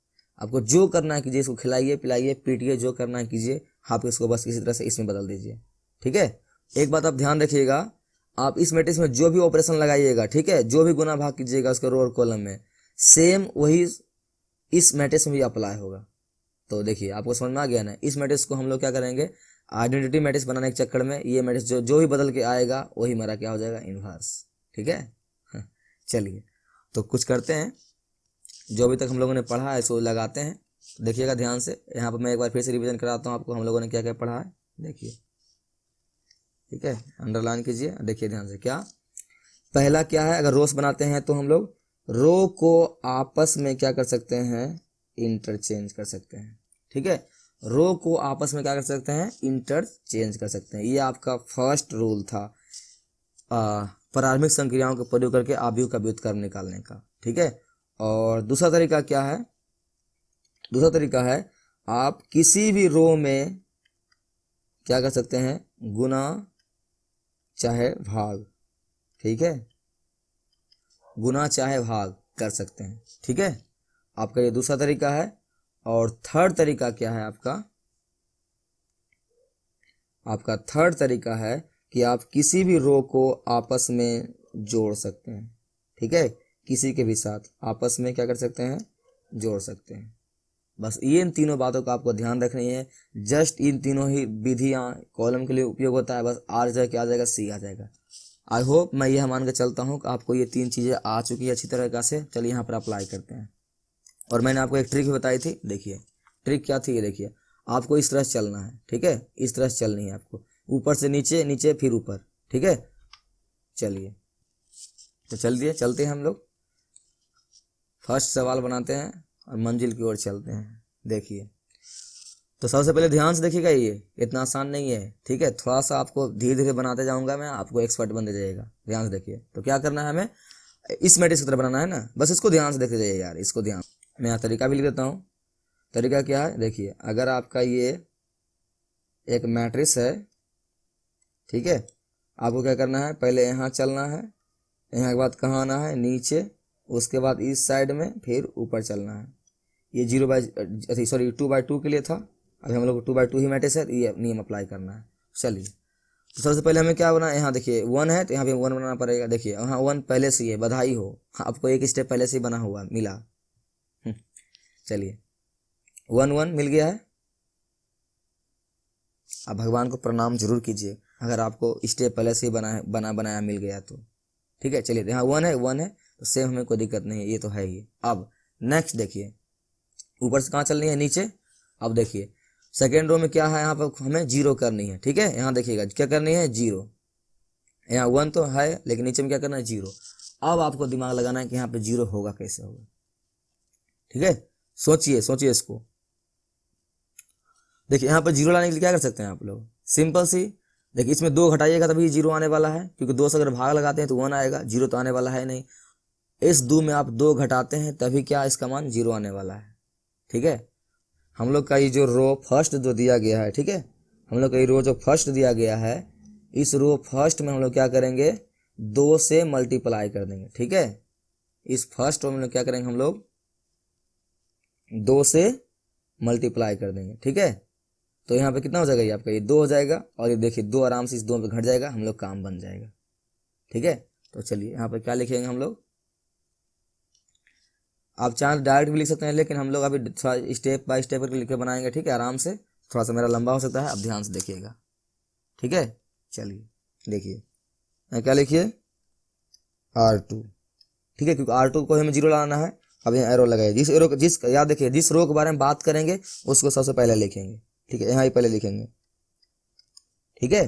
आपको जो करना है कीजिए, इसको खिलाइए पिलाइए पीटिए, जो करना है कीजिए, आप इसको बस किसी तरह से इसमें बदल दीजिए, ठीक है। एक बात आप ध्यान रखिएगा, आप इस मैट्रिक्स में जो भी ऑपरेशन लगाइएगा, ठीक है, जो भी गुना भाग कीजिएगा उसके रो और कॉलम में, सेम वही इस मैट्रिक्स में भी अप्लाई होगा। तो देखिए आपको समझ में आ गया ना। इस मैट्रिक्स को हम लोग क्या करेंगे, आइडेंटिटी मैट्रिक्स बनाने के चक्कर में ये मैट्रिक्स जो भी बदल के आएगा वही हमारा क्या हो जाएगा, इनवर्स, ठीक है। चलिए तो कुछ करते हैं, जो अभी तक हम लोगों ने पढ़ा है इसको लगाते हैं। देखिएगा ध्यान से, यहाँ पर मैं एक बार फिर से रिवीजन कराता हूँ आपको, हम लोगों ने क्या क्या पढ़ा है, देखिए, ठीक है, अंडरलाइन कीजिए। देखिए ध्यान से, क्या पहला क्या है, अगर रोस बनाते हैं तो हम लोग रो को आपस में क्या कर सकते हैं, इंटरचेंज कर सकते हैं, ठीक है। रो को आपस में क्या कर सकते हैं, इंटरचेंज कर सकते हैं। ये आपका फर्स्ट रूल था प्रारंभिक संक्रियाओं का प्रयोग करके आव्यूह का व्युत्क्रम निकालने का, ठीक है। और दूसरा तरीका क्या है, दूसरा तरीका है आप किसी भी रो में क्या कर सकते हैं, गुना चाहे भाग, ठीक है, गुना चाहे भाग कर सकते हैं, ठीक है। आपका ये दूसरा तरीका है। और थर्ड तरीका क्या है आपका थर्ड तरीका है कि आप किसी भी रो को आपस में जोड़ सकते हैं, ठीक है, किसी के भी साथ आपस में क्या कर सकते हैं, जोड़ सकते हैं। बस ये इन तीनों बातों का आपको ध्यान रखनी है। जस्ट इन तीनों ही विधियां कॉलम के लिए उपयोग होता है। बस आर जाए क्या आ जाएगा, सी आ जाएगा। आई होप मैं यह मान के चलता हूँ कि आपको ये तीन चीज़ें आ चुकी है अच्छी तरीक़ा से। चलिए यहाँ पर अप्लाई करते हैं। और मैंने आपको एक ट्रिक भी बताई थी, देखिए ट्रिक क्या थी, ये देखिए आपको इस तरह से चलना है, ठीक है, इस तरह से चलनी है आपको, ऊपर से नीचे, नीचे फिर ऊपर, ठीक है। चलिए तो चलते हैं हम लोग। फर्स्ट सवाल बनाते हैं और मंजिल की ओर चलते हैं। देखिए तो सबसे पहले ध्यान से देखिएगा, ये इतना आसान नहीं है, ठीक है, थोड़ा सा आपको धीरे धीरे बनाते जाऊंगा मैं, आपको एक्सपर्ट बनते जाइएगा। ध्यान से देखिए तो क्या करना है, हमें इस मैट्रिक्स की तरह बनाना है ना, बस इसको ध्यान से देखते जाइए यार, इसको ध्यान। मैं यहाँ तरीका भी लिख देता हूँ। तरीका क्या है, देखिए अगर आपका ये एक मैट्रिक्स है, ठीक है, आपको क्या करना है, पहले यहाँ चलना है, यहाँ के बाद कहाँ आना है, नीचे, उसके बाद इस साइड में, फिर ऊपर चलना है। ये 2/2 के लिए था, अभी हम लोग 2/2 ही मैट्रिक्स है, तो ये नियम अप्लाई करना है। चलिए तो सबसे पहले हमें क्या बनाना है, यहाँ देखिए 1 है तो यहाँ पे 1 बनाना पड़ेगा। देखिए यहाँ 1 पहले से ही है, बधाई हो, आपको एक स्टेप पहले से ही बना हुआ मिला। चलिए 1 मिल गया है। अब भगवान को प्रणाम जरूर कीजिए अगर आपको स्टेप पहले से ही बनाया मिल गया तो, ठीक है। चलिए यहाँ 1 है तो सेम, हमें कोई दिक्कत नहीं है, ये तो है ही। अब नेक्स्ट देखिए ऊपर से कहाँ चलनी है, नीचे। अब देखिए सेकेंड रो में क्या है, यहाँ पर हमें 0 करनी है, ठीक है। यहाँ देखिएगा क्या करनी है, 0। यहाँ 1 तो है लेकिन नीचे में क्या करना है, 0। अब आपको दिमाग लगाना है कि यहाँ पे 0 होगा कैसे होगा, ठीक है। सोचिए इसको। देखिए यहाँ पर 0 लाने के लिए क्या कर सकते हैं आप लोग, सिंपल सी, देखिए इसमें 2 घटाइएगा तभी 0 आने वाला है, क्योंकि 2 से अगर भाग लगाते हैं तो 1 आएगा, 0 तो आने वाला है नहीं। इस 2 में आप 2 घटाते हैं तभी क्या इसका मान 0 आने वाला है, ठीक है। हम लोग का ये जो रो फर्स्ट जो दिया गया है, ठीक है, हम लोग का ये रो जो फर्स्ट दिया गया है, इस रो फर्स्ट में हम लोग क्या करेंगे, 2 से मल्टीप्लाई कर देंगे, ठीक है। इस फर्स्ट रो में लोग क्या करेंगे, हम लोग 2 से मल्टीप्लाई कर देंगे, ठीक है। तो यहाँ पे कितना हो जाएगा, ये आपका ये 2 हो जाएगा, और ये देखिए 2 आराम से इस 2 पे घट जाएगा, हम लोग काम बन जाएगा, ठीक है। तो चलिए यहाँ पे क्या लिखेंगे हम लोग, आप चाहे डायरेक्ट भी लिख सकते हैं, लेकिन हम लोग अभी थोड़ा स्टेप बाय स्टेप करके लिख के बनाएंगे, ठीक है, आराम से। थोड़ा सा मेरा लंबा हो सकता है, अब ध्यान से देखिएगा, ठीक है। चलिए देखिए क्या लिखिए, R2, ठीक है, क्योंकि R2 को हमें 0 लाना है। अब यहाँ एरो लगाइए, याद देखिए जिस रो के बारे में बात करेंगे उसको सबसे पहले लिखेंगे, ठीक है, यहाँ ही पहले लिखेंगे, ठीक है।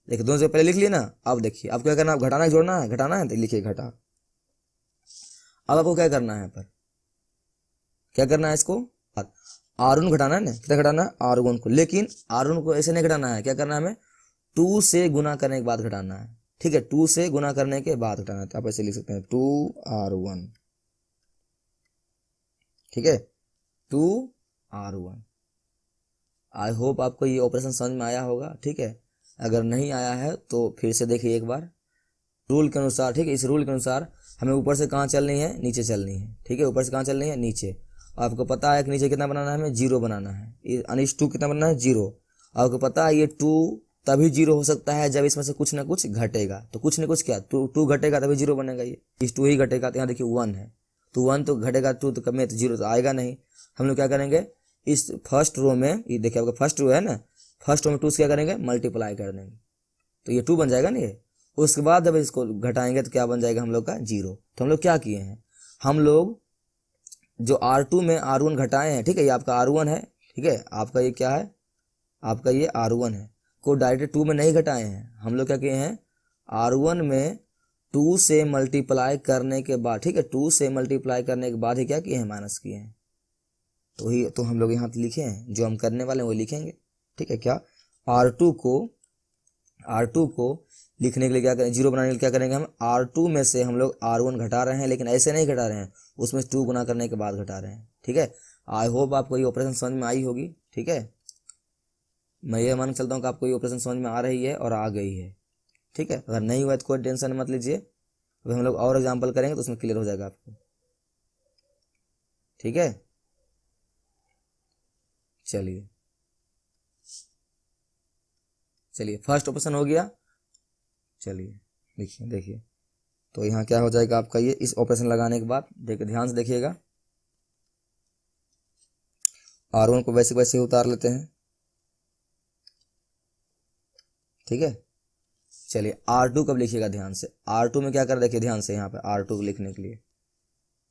देखिए दोनों से पहले लिख लिए ना। अब देखिए आपको क्या करना है, घटाना है घटाना है तो लिखिए घटा। अब आपको क्या करना है, यहाँ पर क्या करना है, इसको R1 घटाना है ना, कितना घटाना है, R1 को, लेकिन R1 को ऐसे नहीं घटाना है, क्या करना है, हमें 2 से गुना करने के बाद घटाना है, ठीक है, 2 से गुना करने के बाद घटाना है। तो आप ऐसे लिख सकते हैं 2R1, ठीक है, 2R1। आई होप आपको ये ऑपरेशन समझ में आया होगा, ठीक है। अगर नहीं आया है तो फिर से देखिए एक बार, रूल के अनुसार, ठीक है, इस रूल के अनुसार हमें ऊपर से कहाँ चलनी है, नीचे चलनी है, ठीक है, ऊपर से कहाँ चलनी है, नीचे। आपको पता है कि नीचे कितना बनाना है, हमें 0 बनाना है, यानी 2 कितना बनाना है, 0। आपको पता है ये 2 तभी 0 हो सकता है जब इसमें से कुछ ना कुछ घटेगा, तो कुछ ना कुछ क्या, 2 घटेगा तभी 0 बनेगा, ये इस 2 ही घटेगा। तो यहाँ देखिए 1 है तो 1 तो घटेगा, 2 तो कम है तो 0 तो आएगा नहीं। हम लोग क्या करेंगे, इस फर्स्ट रो में, ये देखिए आपका फर्स्ट रो है ना, फर्स्ट रो में 2 से क्या करेंगे, मल्टीप्लाई कर देंगे, तो ये 2 बन जाएगा ना ये। उसके बाद जब इसको घटाएंगे तो क्या बन जाएगा हम लोग का, 0। तो हम लोग क्या किए हैं, हम लोग जो R2 में R1 घटाए हैं, ठीक है, ये आपका R1 है, ठीक है, आपका ये क्या है, आपका ये R1 है, को डायरेक्ट 2 में नहीं घटाए हैं। हम लोग क्या किए हैं, R1 में 2 से मल्टीप्लाई करने के बाद, ठीक है, 2 से मल्टीप्लाई करने के बाद ही क्या किए हैं, माइनस किए हैं। तो हम लोग यहाँ लिखे हैं, जो हम करने वाले हैं वो लिखेंगे, ठीक है। क्या R2 को लिखने के लिए क्या करें, 0 बनाने के लिए क्या करेंगे, हम R2 में से हम लोग R1 घटा रहे हैं, लेकिन ऐसे नहीं घटा रहे हैं, उसमें 2 गुना करने के बाद घटा रहे हैं, ठीक है। आई होप आपको ये ऑपरेशन समझ में आई होगी, ठीक है। मैं ये मान चलता हूँ कि आपको ये ऑपरेशन समझ में आ रही है और आ गई है, ठीक है। अगर नहीं हुआ तो कोई टेंशन मत लीजिए, अभी हम लोग और एग्जाम्पल करेंगे तो उसमें क्लियर हो जाएगा आपको, ठीक है। चलिए चलिए फर्स्ट ऑप्शन हो गया। चलिए देखिए देखिए, तो यहाँ क्या हो जाएगा आपका ये, इस ऑपरेशन लगाने के बाद देखिए ध्यान से देखिएगा, R1 को वैसे वैसे उतार लेते हैं, ठीक है। चलिए R2 कब लिखिएगा ध्यान से, R2 में क्या कर, देखिए ध्यान से यहाँ पे R2 को लिखने के लिए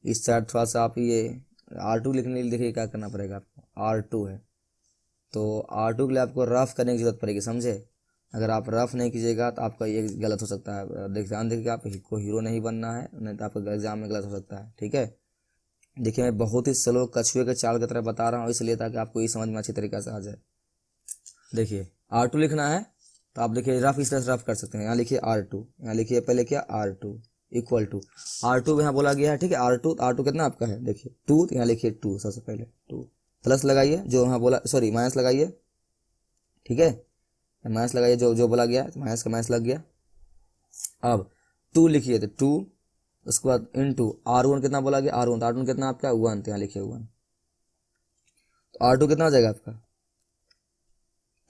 इस साइड थोड़ा सा आप ये R2 लिखने के लिए देखिए क्या करना पड़ेगा आपको, R2 है तो R2 के लिए आपको रफ करने की जरूरत पड़ेगी, समझे। अगर आप रफ नहीं कीजिएगा तो आपका ये गलत हो सकता है। देख ध्यान देखिएगा, आपको हीरो नहीं बनना है, नहीं तो आपका एग्जाम में गलत हो सकता है, ठीक है। देखिए मैं बहुत ही स्लो कछुए के चाल की तरह बता रहा हूँ, इसलिए ताकि आपको ये समझ में अच्छी तरीके से आ जाए। देखिए R2 लिखना है तो आप देखिए रफ इस तरह से रफ कर सकते हैं। यहाँ लिखिए R2, यहाँ लिखिए पहले क्या R2 इक्वल टू R2 यहाँ बोला गया है, ठीक है। R2 कितना आपका है, देखिए 2, तो यहाँ लिखिए 2, सबसे पहले 2 प्लस लगाइए जो यहाँ बोला, सॉरी माइनस लगाइए, ठीक है, माइनस लगाइए जो बोला गया है, माइनस का माइनस लग गया। अब 2 लिखिए तो 2, उसके बाद इनटू R1 कितना बोला गया, R1 कितना आपका 1, तो यहाँ लिखिए 1, तो R2 कितना हो जाएगा आपका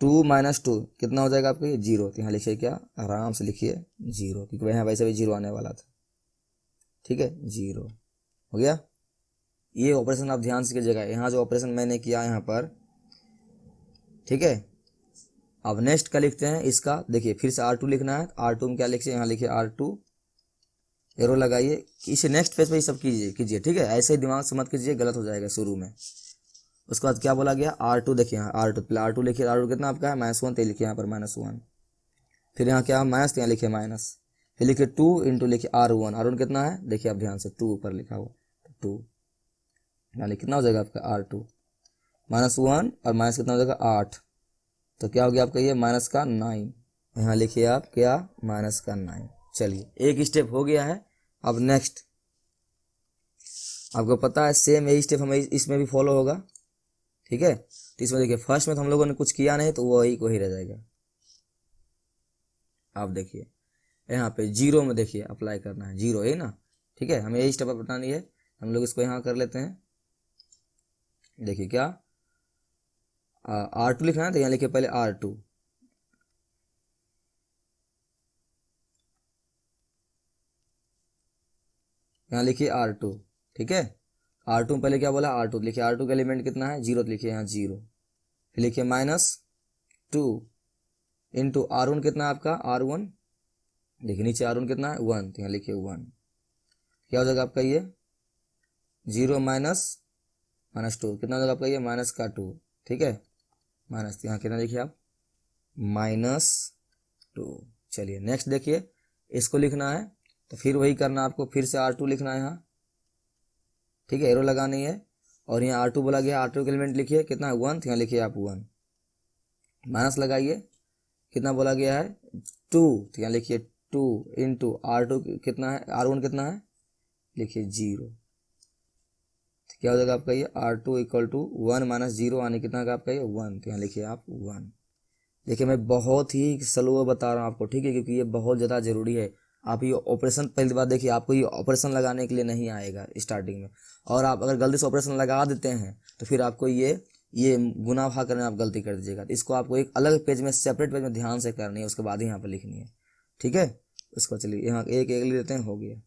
2 माइनस 2 कितना हो जाएगा आपका ये 0, तो यहाँ लिखिए क्या, आराम से लिखिए 0, क्योंकि यहाँ वैसे भी 0 आने वाला था, ठीक है। 0 हो गया। ये ऑपरेशन आप ध्यान से कीजिएगा, यहाँ जो ऑपरेशन मैंने किया यहाँ पर, ठीक है। अब नेक्स्ट क्या लिखते हैं इसका, देखिए फिर से R2 लिखना है, R2 में क्या लिखिए, यहाँ लिखिए R2 एरो लगाइए, इसे नेक्स्ट पेज पे ये सब कीजिए, ठीक है। ऐसे ही दिमाग से मत कीजिए, गलत हो जाएगा शुरू में। उसके बाद क्या बोला गया R2, देखिए यहाँ R2 पहले R2 लिखिए, R2 कितना आपका है -1, तो लिखिए यहाँ पर -1, फिर यहाँ क्या माइनस, तो यहाँ लिखिए माइनस, फिर लिखिए 2 इंटू लिखिए R1 कितना है, देखिए आप ध्यान से 2 ऊपर लिखा हुआ, 2 यानी कितना हो जाएगा आपका R2 -1 और माइनस कितना हो जाएगा 8, तो क्या हो गया आपका ये माइनस का 9, यहाँ लिखिए आप क्या माइनस का 9। चलिए एक स्टेप हो गया है। अब नेक्स्ट आपको पता है सेम यही स्टेप हमें इसमें भी फॉलो होगा, ठीक है। तो इसमें देखिए फर्स्ट में तो हम लोगों ने कुछ किया नहीं, तो वही रह जाएगा। आप देखिए यहाँ पे 0 में देखिए अप्लाई करना है, 0 है ना, ठीक है। हमें यही स्टेप बतानी है, हम लोग इसको यहाँ कर लेते हैं। देखिए क्या R2 लिखना है, तो यहाँ लिखिए पहले R2, यहाँ लिखिए R2, ठीक है। R2 में पहले क्या बोला R2, लिखिए R2 का एलिमेंट कितना है 0, तो लिखिए यहाँ 0, फिर लिखिए -2 इंटू R1 कितना है आपका R1, देखिए नीचे R1 कितना है 1, तो यहाँ लिखिए 1, क्या हो जाएगा आपका ये 0 -2 कितना हो जाएगा आपका ये माइनस का 2, ठीक है, माइनस, यहाँ कितना लिखिए आप -2। चलिए नेक्स्ट देखिए इसको लिखना है, तो फिर वही करना आपको, फिर से R2 लिखना है यहाँ, ठीक है, एरो लगानी है, और यहाँ R2 बोला गया, R2 का एलिमेंट लिखिए कितना है 1, तो यहाँ लिखिए आप 1, माइनस लगाइए, कितना बोला गया है 2, तो यहाँ लिखिए 2 इंटू R2 कितना है, R1 कितना है, लिखिए 0, तो क्या हो जाएगा आपका ये R2 इक्वल टू 1 माइनस 0 आने कितना का आपका ये 1, तो यहाँ लिखिए आप 1। देखिए मैं बहुत ही स्लो बता रहा हूँ आपको, ठीक है, क्योंकि ये बहुत ज़्यादा ज़रूरी है। आप ये ऑपरेशन पहली बात देखिए, आपको ये ऑपरेशन लगाने के लिए नहीं आएगा स्टार्टिंग में, और आप अगर गलती से ऑपरेशन लगा देते हैं तो फिर आपको ये गुना भाग करने आप गलती कर दीजिएगा। तो इसको आपको एक अलग पेज में, सेपरेट पेज में ध्यान से करनी है, उसके बाद ही यहाँ पर लिखनी है, ठीक है। उसको चलिए यहाँ एक ले लेते हैं, हो गया।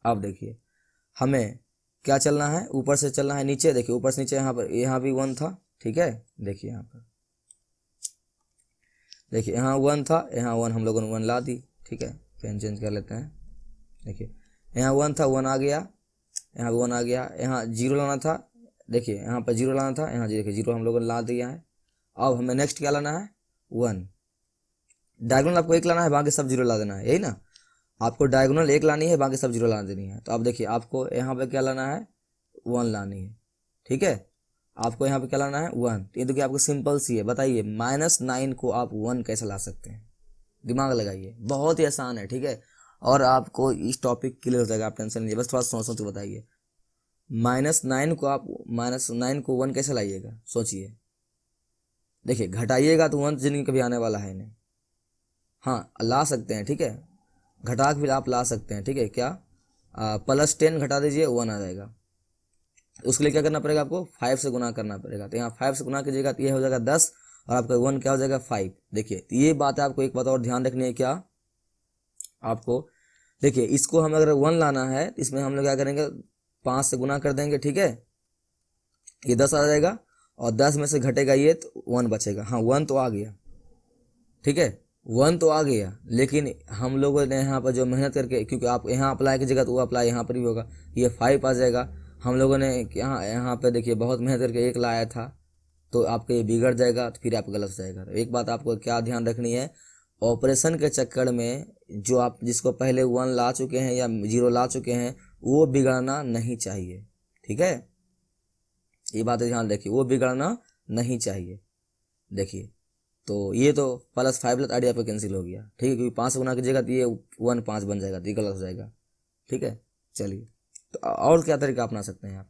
अब देखिए हमें क्या चलना है, ऊपर से चलना है नीचे, देखिए ऊपर से नीचे, यहाँ भी 1 था, ठीक है, देखिए यहाँ पर देखिए यहाँ 1 था, यहाँ 1 हम लोगों ने 1 ला दी, ठीक है, पेन चेंज कर लेते हैं। देखिए यहाँ 1 था, 1 आ गया, यहाँ 1 आ गया, यहाँ 0 लाना था, देखिए यहाँ पर 0 लाना था, यहाँ देखिए 0 हम लोगों ने ला दिया है। अब हमें नेक्स्ट क्या लाना है 1, डायगोनल आपको 1 लाना है, बाकी सब 0 ला देना है, यही ना, आपको डायगोनल 1 लानी है, बाकी सब 0 ला देनी है। तो अब देखिए आपको यहाँ पे क्या लाना है 1 लानी है, ठीक है, आपको यहाँ पे क्या लाना है 1। तो ये देखिए आपको सिंपल सी है, बताइए -9 को आप 1 कैसे ला सकते हैं, दिमाग लगाइए, बहुत ही आसान है, ठीक है। और आपको इस टॉपिक क्लियर हो जाएगा, आप टेंशन लीजिए, बस थोड़ा सोच के बताइए -9 को आप -9 को 1 कैसे लाइएगा, सोचिए। देखिए घटाइएगा तो 1 जिंदगी कभी आने वाला है नहीं, हाँ ला सकते हैं, ठीक है, घटा के भी आप ला सकते हैं, ठीक है, क्या +10 घटा दीजिए 1 आ जाएगा, उसके लिए क्या करना पड़ेगा आपको 5 से गुना करना पड़ेगा। तो यहाँ 5 से गुना कीजिएगा तो ये हो जाएगा 10 और आपका 1 क्या हो जाएगा 5। देखिए तो ये बात है, आपको एक बात और ध्यान रखनी है क्या आपको, देखिए इसको हम अगर 1 लाना है तो इसमें हम लोग क्या करेंगे 5 से गुना कर देंगे, ठीक है, ये 10 आ जाएगा और 10 में से घटेगा ये तो 1 बचेगा। हाँ 1 तो आ गया, ठीक है 1 तो आ गया, लेकिन हम लोगों ने यहाँ पर जो मेहनत करके, क्योंकि आप यहाँ अप्लाई कीजिएगा तो वो अप्लाई यहाँ पर भी होगा, ये 5 आ जाएगा। हम लोगों ने यहाँ पे देखिए बहुत मेहनत करके 1 लाया था, तो आपका ये बिगड़ जाएगा तो फिर आप गलत हो जाएगा। तो एक बात आपको क्या ध्यान रखनी है, ऑपरेशन के चक्कर में जो आप जिसको पहले 1 ला चुके हैं या 0 ला चुके हैं वो बिगड़ना नहीं चाहिए, ठीक है, ये बात ध्यान रखिए, वो बिगड़ना नहीं चाहिए। देखिए तो ये तो +5 प्लस आइडिया पे कैंसिल हो गया, ठीक है, क्योंकि 5 से गुना कीजिएगा तो ये 1 5 बन जाएगा, तो ये गलत हो जाएगा, ठीक है। चलिए तो और क्या तरीका अपना सकते हैं आप,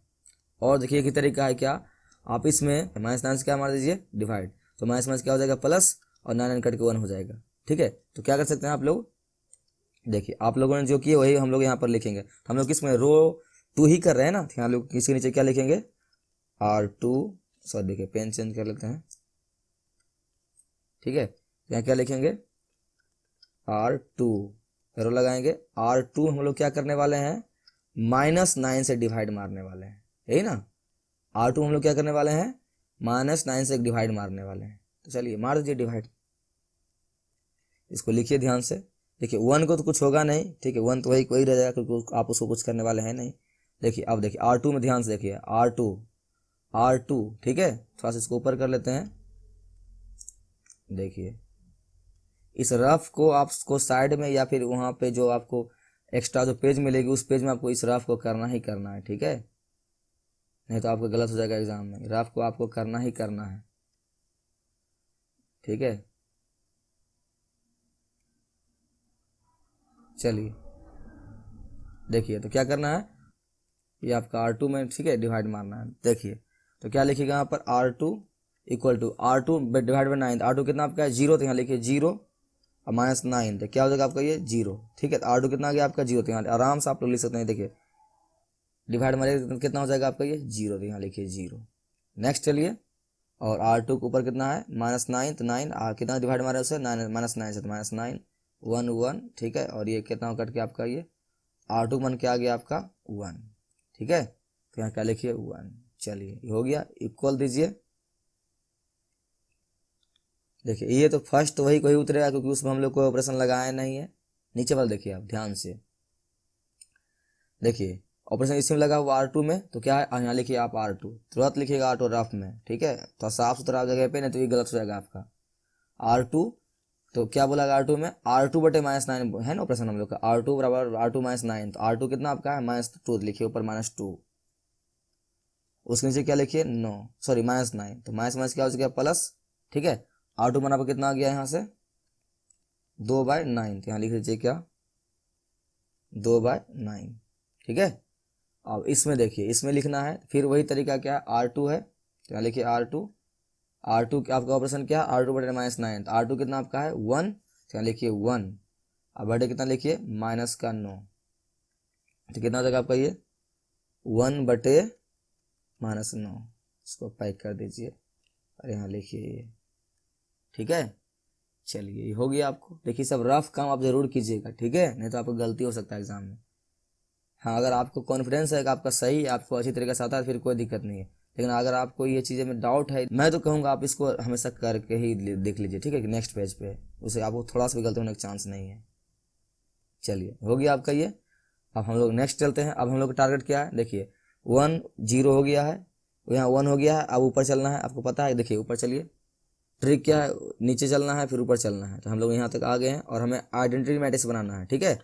और देखिए कि तरीका है क्या, आप इसमें -9 से क्या मार दीजिए डिवाइड, तो -, क्या हो जाएगा प्लस और 9 कट के 1 हो जाएगा, ठीक है। तो क्या कर सकते हैं आप लोग, देखिए आप लोगों ने जो किए वही हम लोग यहाँ पर लिखेंगे। तो हम लोग किसमें रो 2 ही कर रहे हैं ना, तो यहाँ लोग किसके नीचे क्या लिखेंगे R2, सॉरी देखिए पेन चेंज कर लेते हैं, ठीक है, यहाँ क्या लिखेंगे R2, एरो लगाएंगे, R2 हम लोग क्या करने वाले हैं -9 से डिवाइड मारने वाले हैं, यही ना, R2 हम लोग क्या करने वाले हैं -9 से डिवाइड मारने वाले हैं। तो चलिए मार दीजिए डिवाइड, इसको लिखिए ध्यान से, देखिए 1 को तो कुछ होगा नहीं, ठीक है 1 तो वही रह जाएगा क्योंकि आप उसको कुछ करने वाले हैं नहीं। देखिए अब देखिए R2 में ध्यान से देखिए R2, ठीक है, थोड़ा सा इसको ऊपर कर लेते हैं। देखिए इस रफ को आपको साइड में या फिर वहाँ पे जो आपको एक्स्ट्रा जो पेज मिलेगी उस पेज में आपको इस रफ को करना ही करना है, ठीक है, नहीं तो आपको गलत हो जाएगा एग्जाम में। रफ को आपको करना ही करना है, ठीक है। चलिए देखिए तो क्या करना है, ये आपका R2 में, ठीक है, डिवाइड मारना है। देखिए तो क्या लिखिएगा यहाँ पर R2 equal to R2 divide by 9, R2 कितना आपका है 0, तो यहाँ लिखिए 0 और -9, तो क्या हो जाएगा आपका ये 0, ठीक है। तो R2 कितना आ गया आपका 0, तो यहाँ आराम से आप लोग लिख सकते हैं। देखिए डिवाइड मारिए कितना हो जाएगा आपका ये 0, तो यहाँ लिखिए 0। नेक्स्ट चलिए, और R2 के ऊपर कितना है -9, तो 9 कितना डिवाइड मारे उसे -9 से, तो -9 1 1, ठीक है, और ये कितना कट के आपका ये R2 बन के आ गया आपका 1, ठीक है, तो यहाँ क्या लिखिए 1। चलिए हो गया, इक्वल दीजिए। देखिए ये तो फर्स्ट वही कोई उतरेगा क्योंकि उसमें हम लोग कोई ऑपरेशन लगाया नहीं है। नीचे वाला देखिए आप ध्यान से, देखिए ऑपरेशन इसी में लगा हुआ R2 में, तो क्या है यहाँ लिखिए आप R2, तुरंत लिखिएगा R2 रफ में, ठीक है, तो साफ सुथरा जगह पे, नहीं तो ये गलत हो जाएगा आपका R2। तो क्या बोला R2 में R2 बटे -9 है ना ऑपरेशन हम लोग का, R2 बराबर R2 -9, तो R2 कितना आपका है -2, लिखिए ऊपर -2, उसके नीचे क्या लिखिए 9, सॉरी -9, तो माइनस क्या हो गया प्लस, ठीक है। R2 बराबर कितना आ गया यहाँ से 2/9, तो यहाँ लिख लीजिए क्या 2/9, ठीक है। अब इसमें देखिए इसमें लिखना है फिर वही तरीका, क्या R2 है, तो यहाँ लिखिए R2 आपका ऑपरेशन क्या है R2 बटे -9, तो R2 कितना आपका है 1, तो यहाँ लिखिए 1, अब बटे कितना लिखिए -9, तो कितना हो जाएगा आपका ये 1 बटे -9, इसको पैक कर दीजिए और यहाँ लिखिए ये, ठीक है। चलिए हो गया आपको। देखिए सब रफ काम आप जरूर कीजिएगा, ठीक है, नहीं तो आपको गलती हो सकता है एग्जाम में। हाँ अगर आपको कॉन्फिडेंस है कि आपका सही, आपको अच्छी तरीके से आता है, फिर कोई दिक्कत नहीं है, लेकिन अगर आपको ये चीज़ें में डाउट है, मैं तो कहूँगा आप इसको हमेशा करके ही देख लीजिए, ठीक है, कि नेक्स्ट पेज पे उसे आपको थोड़ा सा भी गलती होने का चांस नहीं है। चलिए हो गया आपका ये। अब हम लोग नेक्स्ट चलते हैं। अब हम लोग का टारगेट क्या है, देखिए 1 0 हो गया है, यहाँ 1 हो गया है, अब ऊपर चलना है, आपको पता है। देखिए ऊपर चलिए, ट्रिक क्या है, नीचे चलना है फिर ऊपर चलना है। तो हम लोग यहाँ तक आ गए हैं और हमें आइडेंटिटी मैट्रिक्स बनाना है, ठीक है।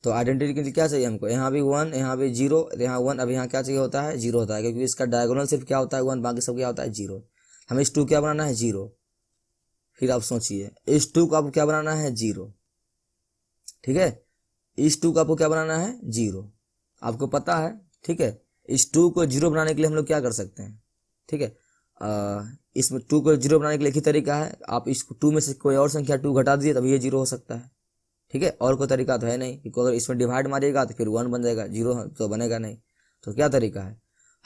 तो आइडेंटिटी के लिए क्या चाहिए हमको, यहाँ भी 1, यहाँ भी 0, यहाँ 1, अब यहाँ क्या चाहिए होता है 0 होता है, क्योंकि इसका डायगोनल सिर्फ क्या होता है 1, बाकी सब क्या होता है 0। हमें इस 2 क्या बनाना है 0, फिर आप सोचिए इस 2 को आपको क्या बनाना है 0, ठीक है, इस 2 को आपको क्या बनाना है 0, आपको पता है, ठीक है। इस 2 को 0 बनाने के लिए हम लोग क्या कर सकते हैं, ठीक है, इसमें 2 को 0 बनाने के लिए एक ही तरीका है, आप इस 2 में से कोई और संख्या 2 घटा दीजिए तब ये 0 हो सकता है, ठीक है, और कोई तरीका तो है नहीं, क्योंकि अगर इसमें डिवाइड मारिएगा तो फिर 1 बन जाएगा, 0 तो बनेगा नहीं। तो क्या तरीका है,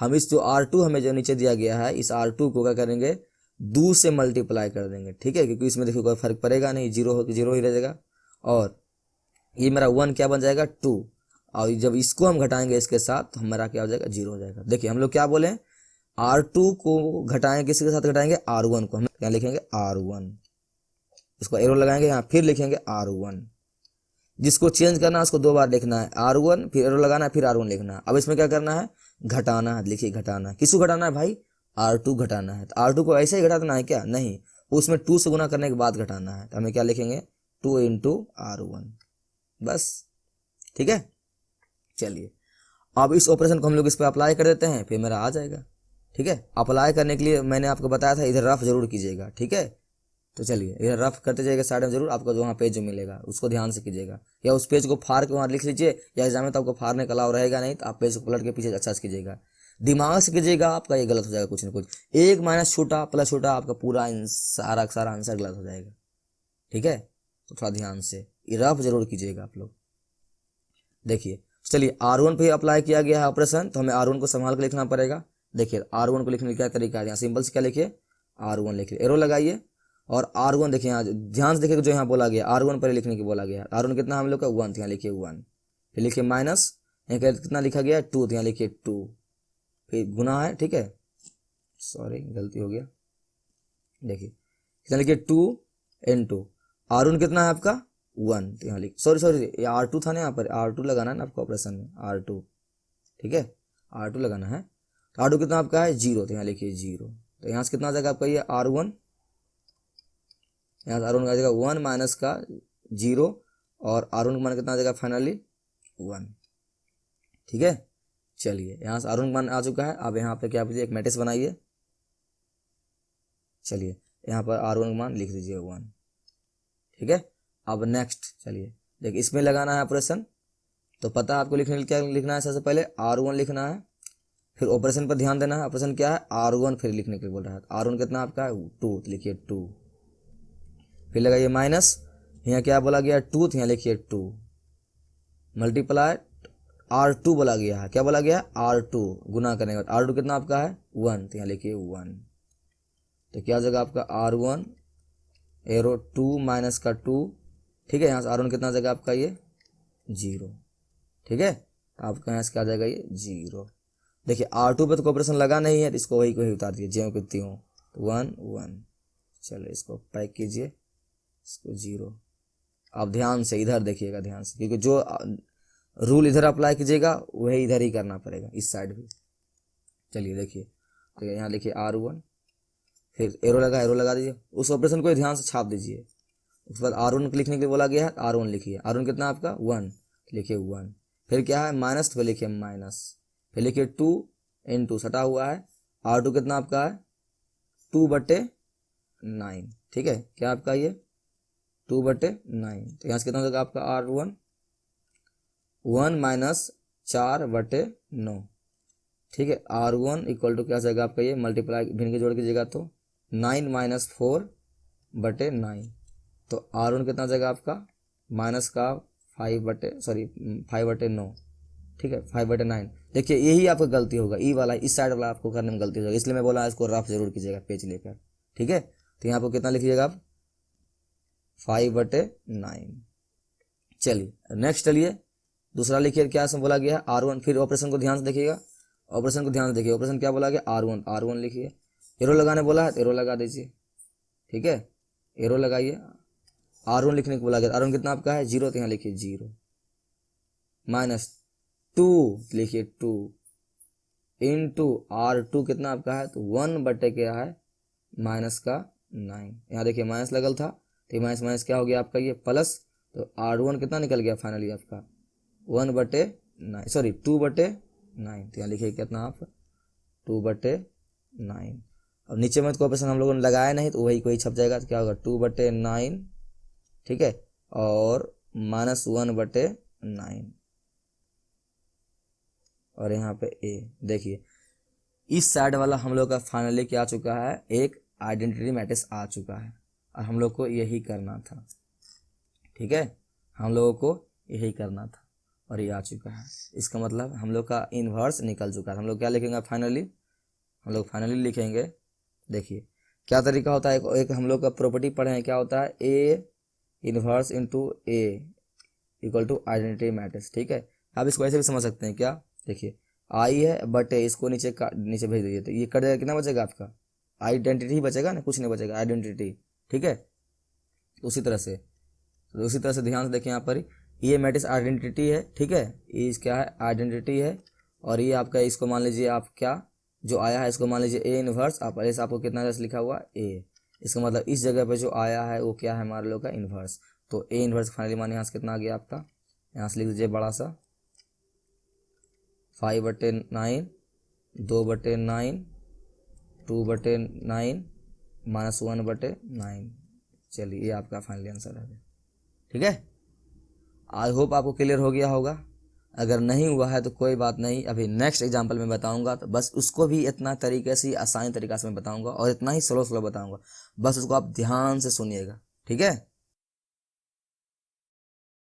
हम इस जो R2 हमें जो नीचे दिया गया है, इस R2 को क्या करेंगे, 2 से मल्टीप्लाई कर देंगे, ठीक है, क्योंकि इसमें देखिए कोई फर्क पड़ेगा नहीं, जीरो हो जीरो ही रहेगा। और ये मेरा 1 क्या बन जाएगा, 2, और जब इसको हम घटाएंगे इसके साथ तो हमारा क्या हो जाएगा, 0 हो जाएगा। देखिए हम लोग क्या बोले, R2 को घटाएंगे, किसके साथ घटाएंगे, R1 को। हम क्या लिखेंगे, R1, इसको एरो लगाएंगे यहाँ, फिर लिखेंगे R1। जिसको चेंज करना है उसको 2 बार लिखना है, R1 फिर एरो लगाना है, फिर R1 लिखना है। अब इसमें क्या करना है, घटाना है, लिखिए घटाना है। किसको घटाना है भाई, R2 घटाना है। तो R2 को ऐसे ही घटाना है क्या, नहीं, उसमें 2 से गुना करने के बाद घटाना है। तो हमें क्या लिखेंगे, 2 इंटू R1, बस, ठीक है। चलिए अब इस ऑपरेशन को हम लोग इस पर अप्लाई कर देते हैं, फिर मेरा आ जाएगा, ठीक है। अप्लाई करने के लिए मैंने आपको बताया था इधर रफ जरूर कीजिएगा, ठीक है। तो चलिए इधर रफ करते जाइएगा साइड में जरूर, आपको जो वहाँ पेज जो मिलेगा उसको ध्यान से कीजिएगा, या उस पेज को फाड़ के वहाँ लिख लीजिए, या एग्जाम में तो आपको फाड़ने का अलाउ रहेगा नहीं, तो आप पेज को पलट के पीछे अच्छा से कीजिएगा, दिमाग से कीजिएगा, आपका ये गलत हो जाएगा कुछ ना कुछ। एक माइनस छोटा प्लस छोटा, आपका पूरा सारा आंसर गलत हो जाएगा, ठीक है। तो थोड़ा ध्यान से ये रफ जरूर कीजिएगा आप लोग। देखिए चलिए R1 पे अप्लाई किया गया है ऑपरेशन, तो हमें R1 को संभाल कर लिखना पड़ेगा। देखिए R1 को लिखने का क्या तरीका है, यहाँ सिंपल से क्या लिखिए, R1 लिखिए, एरो लगाइए, और R1 देखिए यहाँ ध्यान से देखिए जो यहाँ बोला गया, R1 पर लिखने की बोला गया। R1 कितना हम लोग का 1, यहाँ लिखिए 1, फिर लिखिए माइनस, यहाँ कितना लिखा गया 2, यहाँ लिखिए 2, फिर गुना है, ठीक है, सॉरी गलती हो गया, देखिए कितना लिखिए 2 इंटू R1 कितना है आपका 1, तो यहाँ लिख, सॉरी ये R2 था ना, यहाँ पर R2 लगाना है ना आपको ऑपरेशन में, R2, ठीक है, R2 लगाना है। तो R2 कितना आपका है 0, तो यहाँ लिखिए 0। तो यहाँ से कितना आ जाएगा आपका ये R1, यहाँ से R1 का आ जाएगा 1 माइनस का 0, और R1 का मान कितना आ जाएगा फाइनली 1, ठीक है। चलिए यहाँ से R1 का मान आ चुका है। अब यहाँ पे क्या कीजिए, एक मैट्रिक्स बनाइए। चलिए यहाँ पर R1 का मान लिख दीजिए 1, ठीक है। अब नेक्स्ट चलिए देखिए इसमें लगाना है ऑपरेशन, तो पता है आपको लिखने क्या लिखना है, सबसे पहले R1 लिखना है, फिर ऑपरेशन पर ध्यान देना है। ऑपरेशन क्या है, R1 फिर लिखने के लिए बोल रहा है। R1 कितना आपका है 2, तो लिखिए 2, फिर लगाइए माइनस, यहाँ क्या बोला गया 2, तो यहाँ लिखिए 2, मल्टीप्लाई R2 बोला गया है, क्या बोला गया R2, गुना करने का R2 कितना आपका है 1, तो यहाँ लिखिए 1। तो क्या हो जाएगा आपका R1 एरो 2 माइनस का 2, ठीक है। यहाँ से R1 कितना आ जाएगा आपका ये 0, ठीक है। आपका यहाँ से क्या आ जाएगा ये 0। देखिए R2 पे तो ऑपरेशन लगा नहीं है, तो इसको वही को ही उतार दिए, ज्यों की त्यों, 1 1। चलो इसको पैक कीजिए, इसको 0। अब ध्यान से इधर देखिएगा, ध्यान से, क्योंकि जो रूल इधर अप्लाई कीजिएगा वही इधर ही करना पड़ेगा, इस साइड भी। चलिए देखिए, तो यहाँ लिखिए R1, फिर एरो लगा दीजिए, उस ऑपरेशन को ध्यान से छाप दीजिए। उसके बाद R1 लिखने के लिए बोला गया है, R1 लिखिए। R1 कितना आपका 1, लिखिए 1, फिर क्या है माइनस, तो लिखिए माइनस, फिर लिखिए 2 इंटू सटा हुआ है R2 कितना आपका है 2/9, ठीक है। क्या आपका ये 2/9, तो यहाँ से कितना हो जाएगा आपका R1 1 माइनस 4/9, ठीक है। R1 इक्वल टू क्या हो जाएगा आपका ये, मल्टीप्लाई भिन्न के जोड़ कीजिएगा तो 9 माइनस 4/9, तो R1 कितना हो जाएगा आपका माइनस का 5/9, ठीक है, 5/9। देखिए यही आपका गलती होगा, ई वाला इस साइड वाला आपको करने में गलती हो जाएगी, इसलिए मैं बोला इसको रफ जरूर कीजिएगा पेज लेकर, ठीक है। तो यहाँ पर कितना लिखिएगा आप 5/9। चलिए नेक्स्ट, चलिए दूसरा लिखिए, क्या बोला गया है R1, फिर ऑपरेशन को ध्यान से देखिएगा, ऑपरेशन को ध्यान से देखिए, ऑपरेशन क्या बोला गया R1 लिखिए, एरो लगाने बोला है तो एरो लगा दीजिए, ठीक है, एरो लगाइए। R1 लिखने को बोला गया, R1 कितना आपका है 0, तो यहाँ लिखिए 0, माइनस 2 लिखिए 2 इंटू R2 कितना आपका है तो 1 क्या है माइनस का 9, यहाँ देखिए माइनस लगल था, तो माइनस माइनस क्या हो गया आपका ये प्लस, तो R1 कितना निकल गया फाइनली आपका 1/9, सॉरी 2/9, तो यहाँ लिखिए कितना आप 2/9। अब नीचे में तो ऑपरेशन हम लोगों ने लगाया नहीं, तो वही कोई छप जाएगा, तो क्या होगा 2/9, ठीक है, और माइनस 1/9, और यहाँ पे ए। देखिए इस साइड वाला हम लोग का फाइनली क्या आ चुका है, एक आइडेंटिटी मैट्रिक्स आ चुका है, और हम लोग को यही करना था, ठीक है, हम लोगों को यही करना था। और ये आ चुका है। इसका मतलब हम लोग का इन्वर्स निकल चुका है। हम लोग क्या लिखेंगे फाइनली, हम लोग फाइनली लिखेंगे, देखिए क्या तरीका होता है, एक हम लोग का प्रॉपर्टी पढ़े हैं, क्या होता है, A inverse into A equal to identity matrix. ठीक है, आप इसको ऐसे भी समझ सकते हैं, क्या, देखिए आई है बट ए, इसको नीचे नीचे भेज दीजिए तो ये कट जाएगा, कितना बचेगा आपका, आइडेंटिटी ही बचेगा ना, कुछ नहीं बचेगा, आइडेंटिटी। ठीक है, तो उसी तरह से ध्यान से देखिए यहाँ पर ये मैट्रिक्स आइडेंटिटी है। ठीक है, ये क्या है, आइडेंटिटी है, और ये आपका, इसको मान लीजिए आप क्या जो आया है इसको मान लीजिए ए इन्वर्स, आप ऐसे आपको कितना जैसे लिखा हुआ ए, इसका मतलब इस जगह पे जो आया है वो क्या है हमारे लोग का इन्वर्स। तो ए इन्वर्स फाइनली मान यहाँ से कितना आ गया आपका, यहाँ से लिख दीजिए बड़ा सा 5/9, 2/9, 2/9 -1/9। चलिए ये आपका फाइनली आंसर है। ठीक है, आई होप आपको क्लियर हो गया होगा। अगर नहीं हुआ है तो कोई बात नहीं, अभी नेक्स्ट एग्जाम्पल में बताऊंगा, तो बस उसको भी इतना तरीके से आसान तरीका से मैं बताऊंगा और इतना ही स्लो बताऊंगा, बस उसको आप ध्यान से सुनिएगा। ठीक है।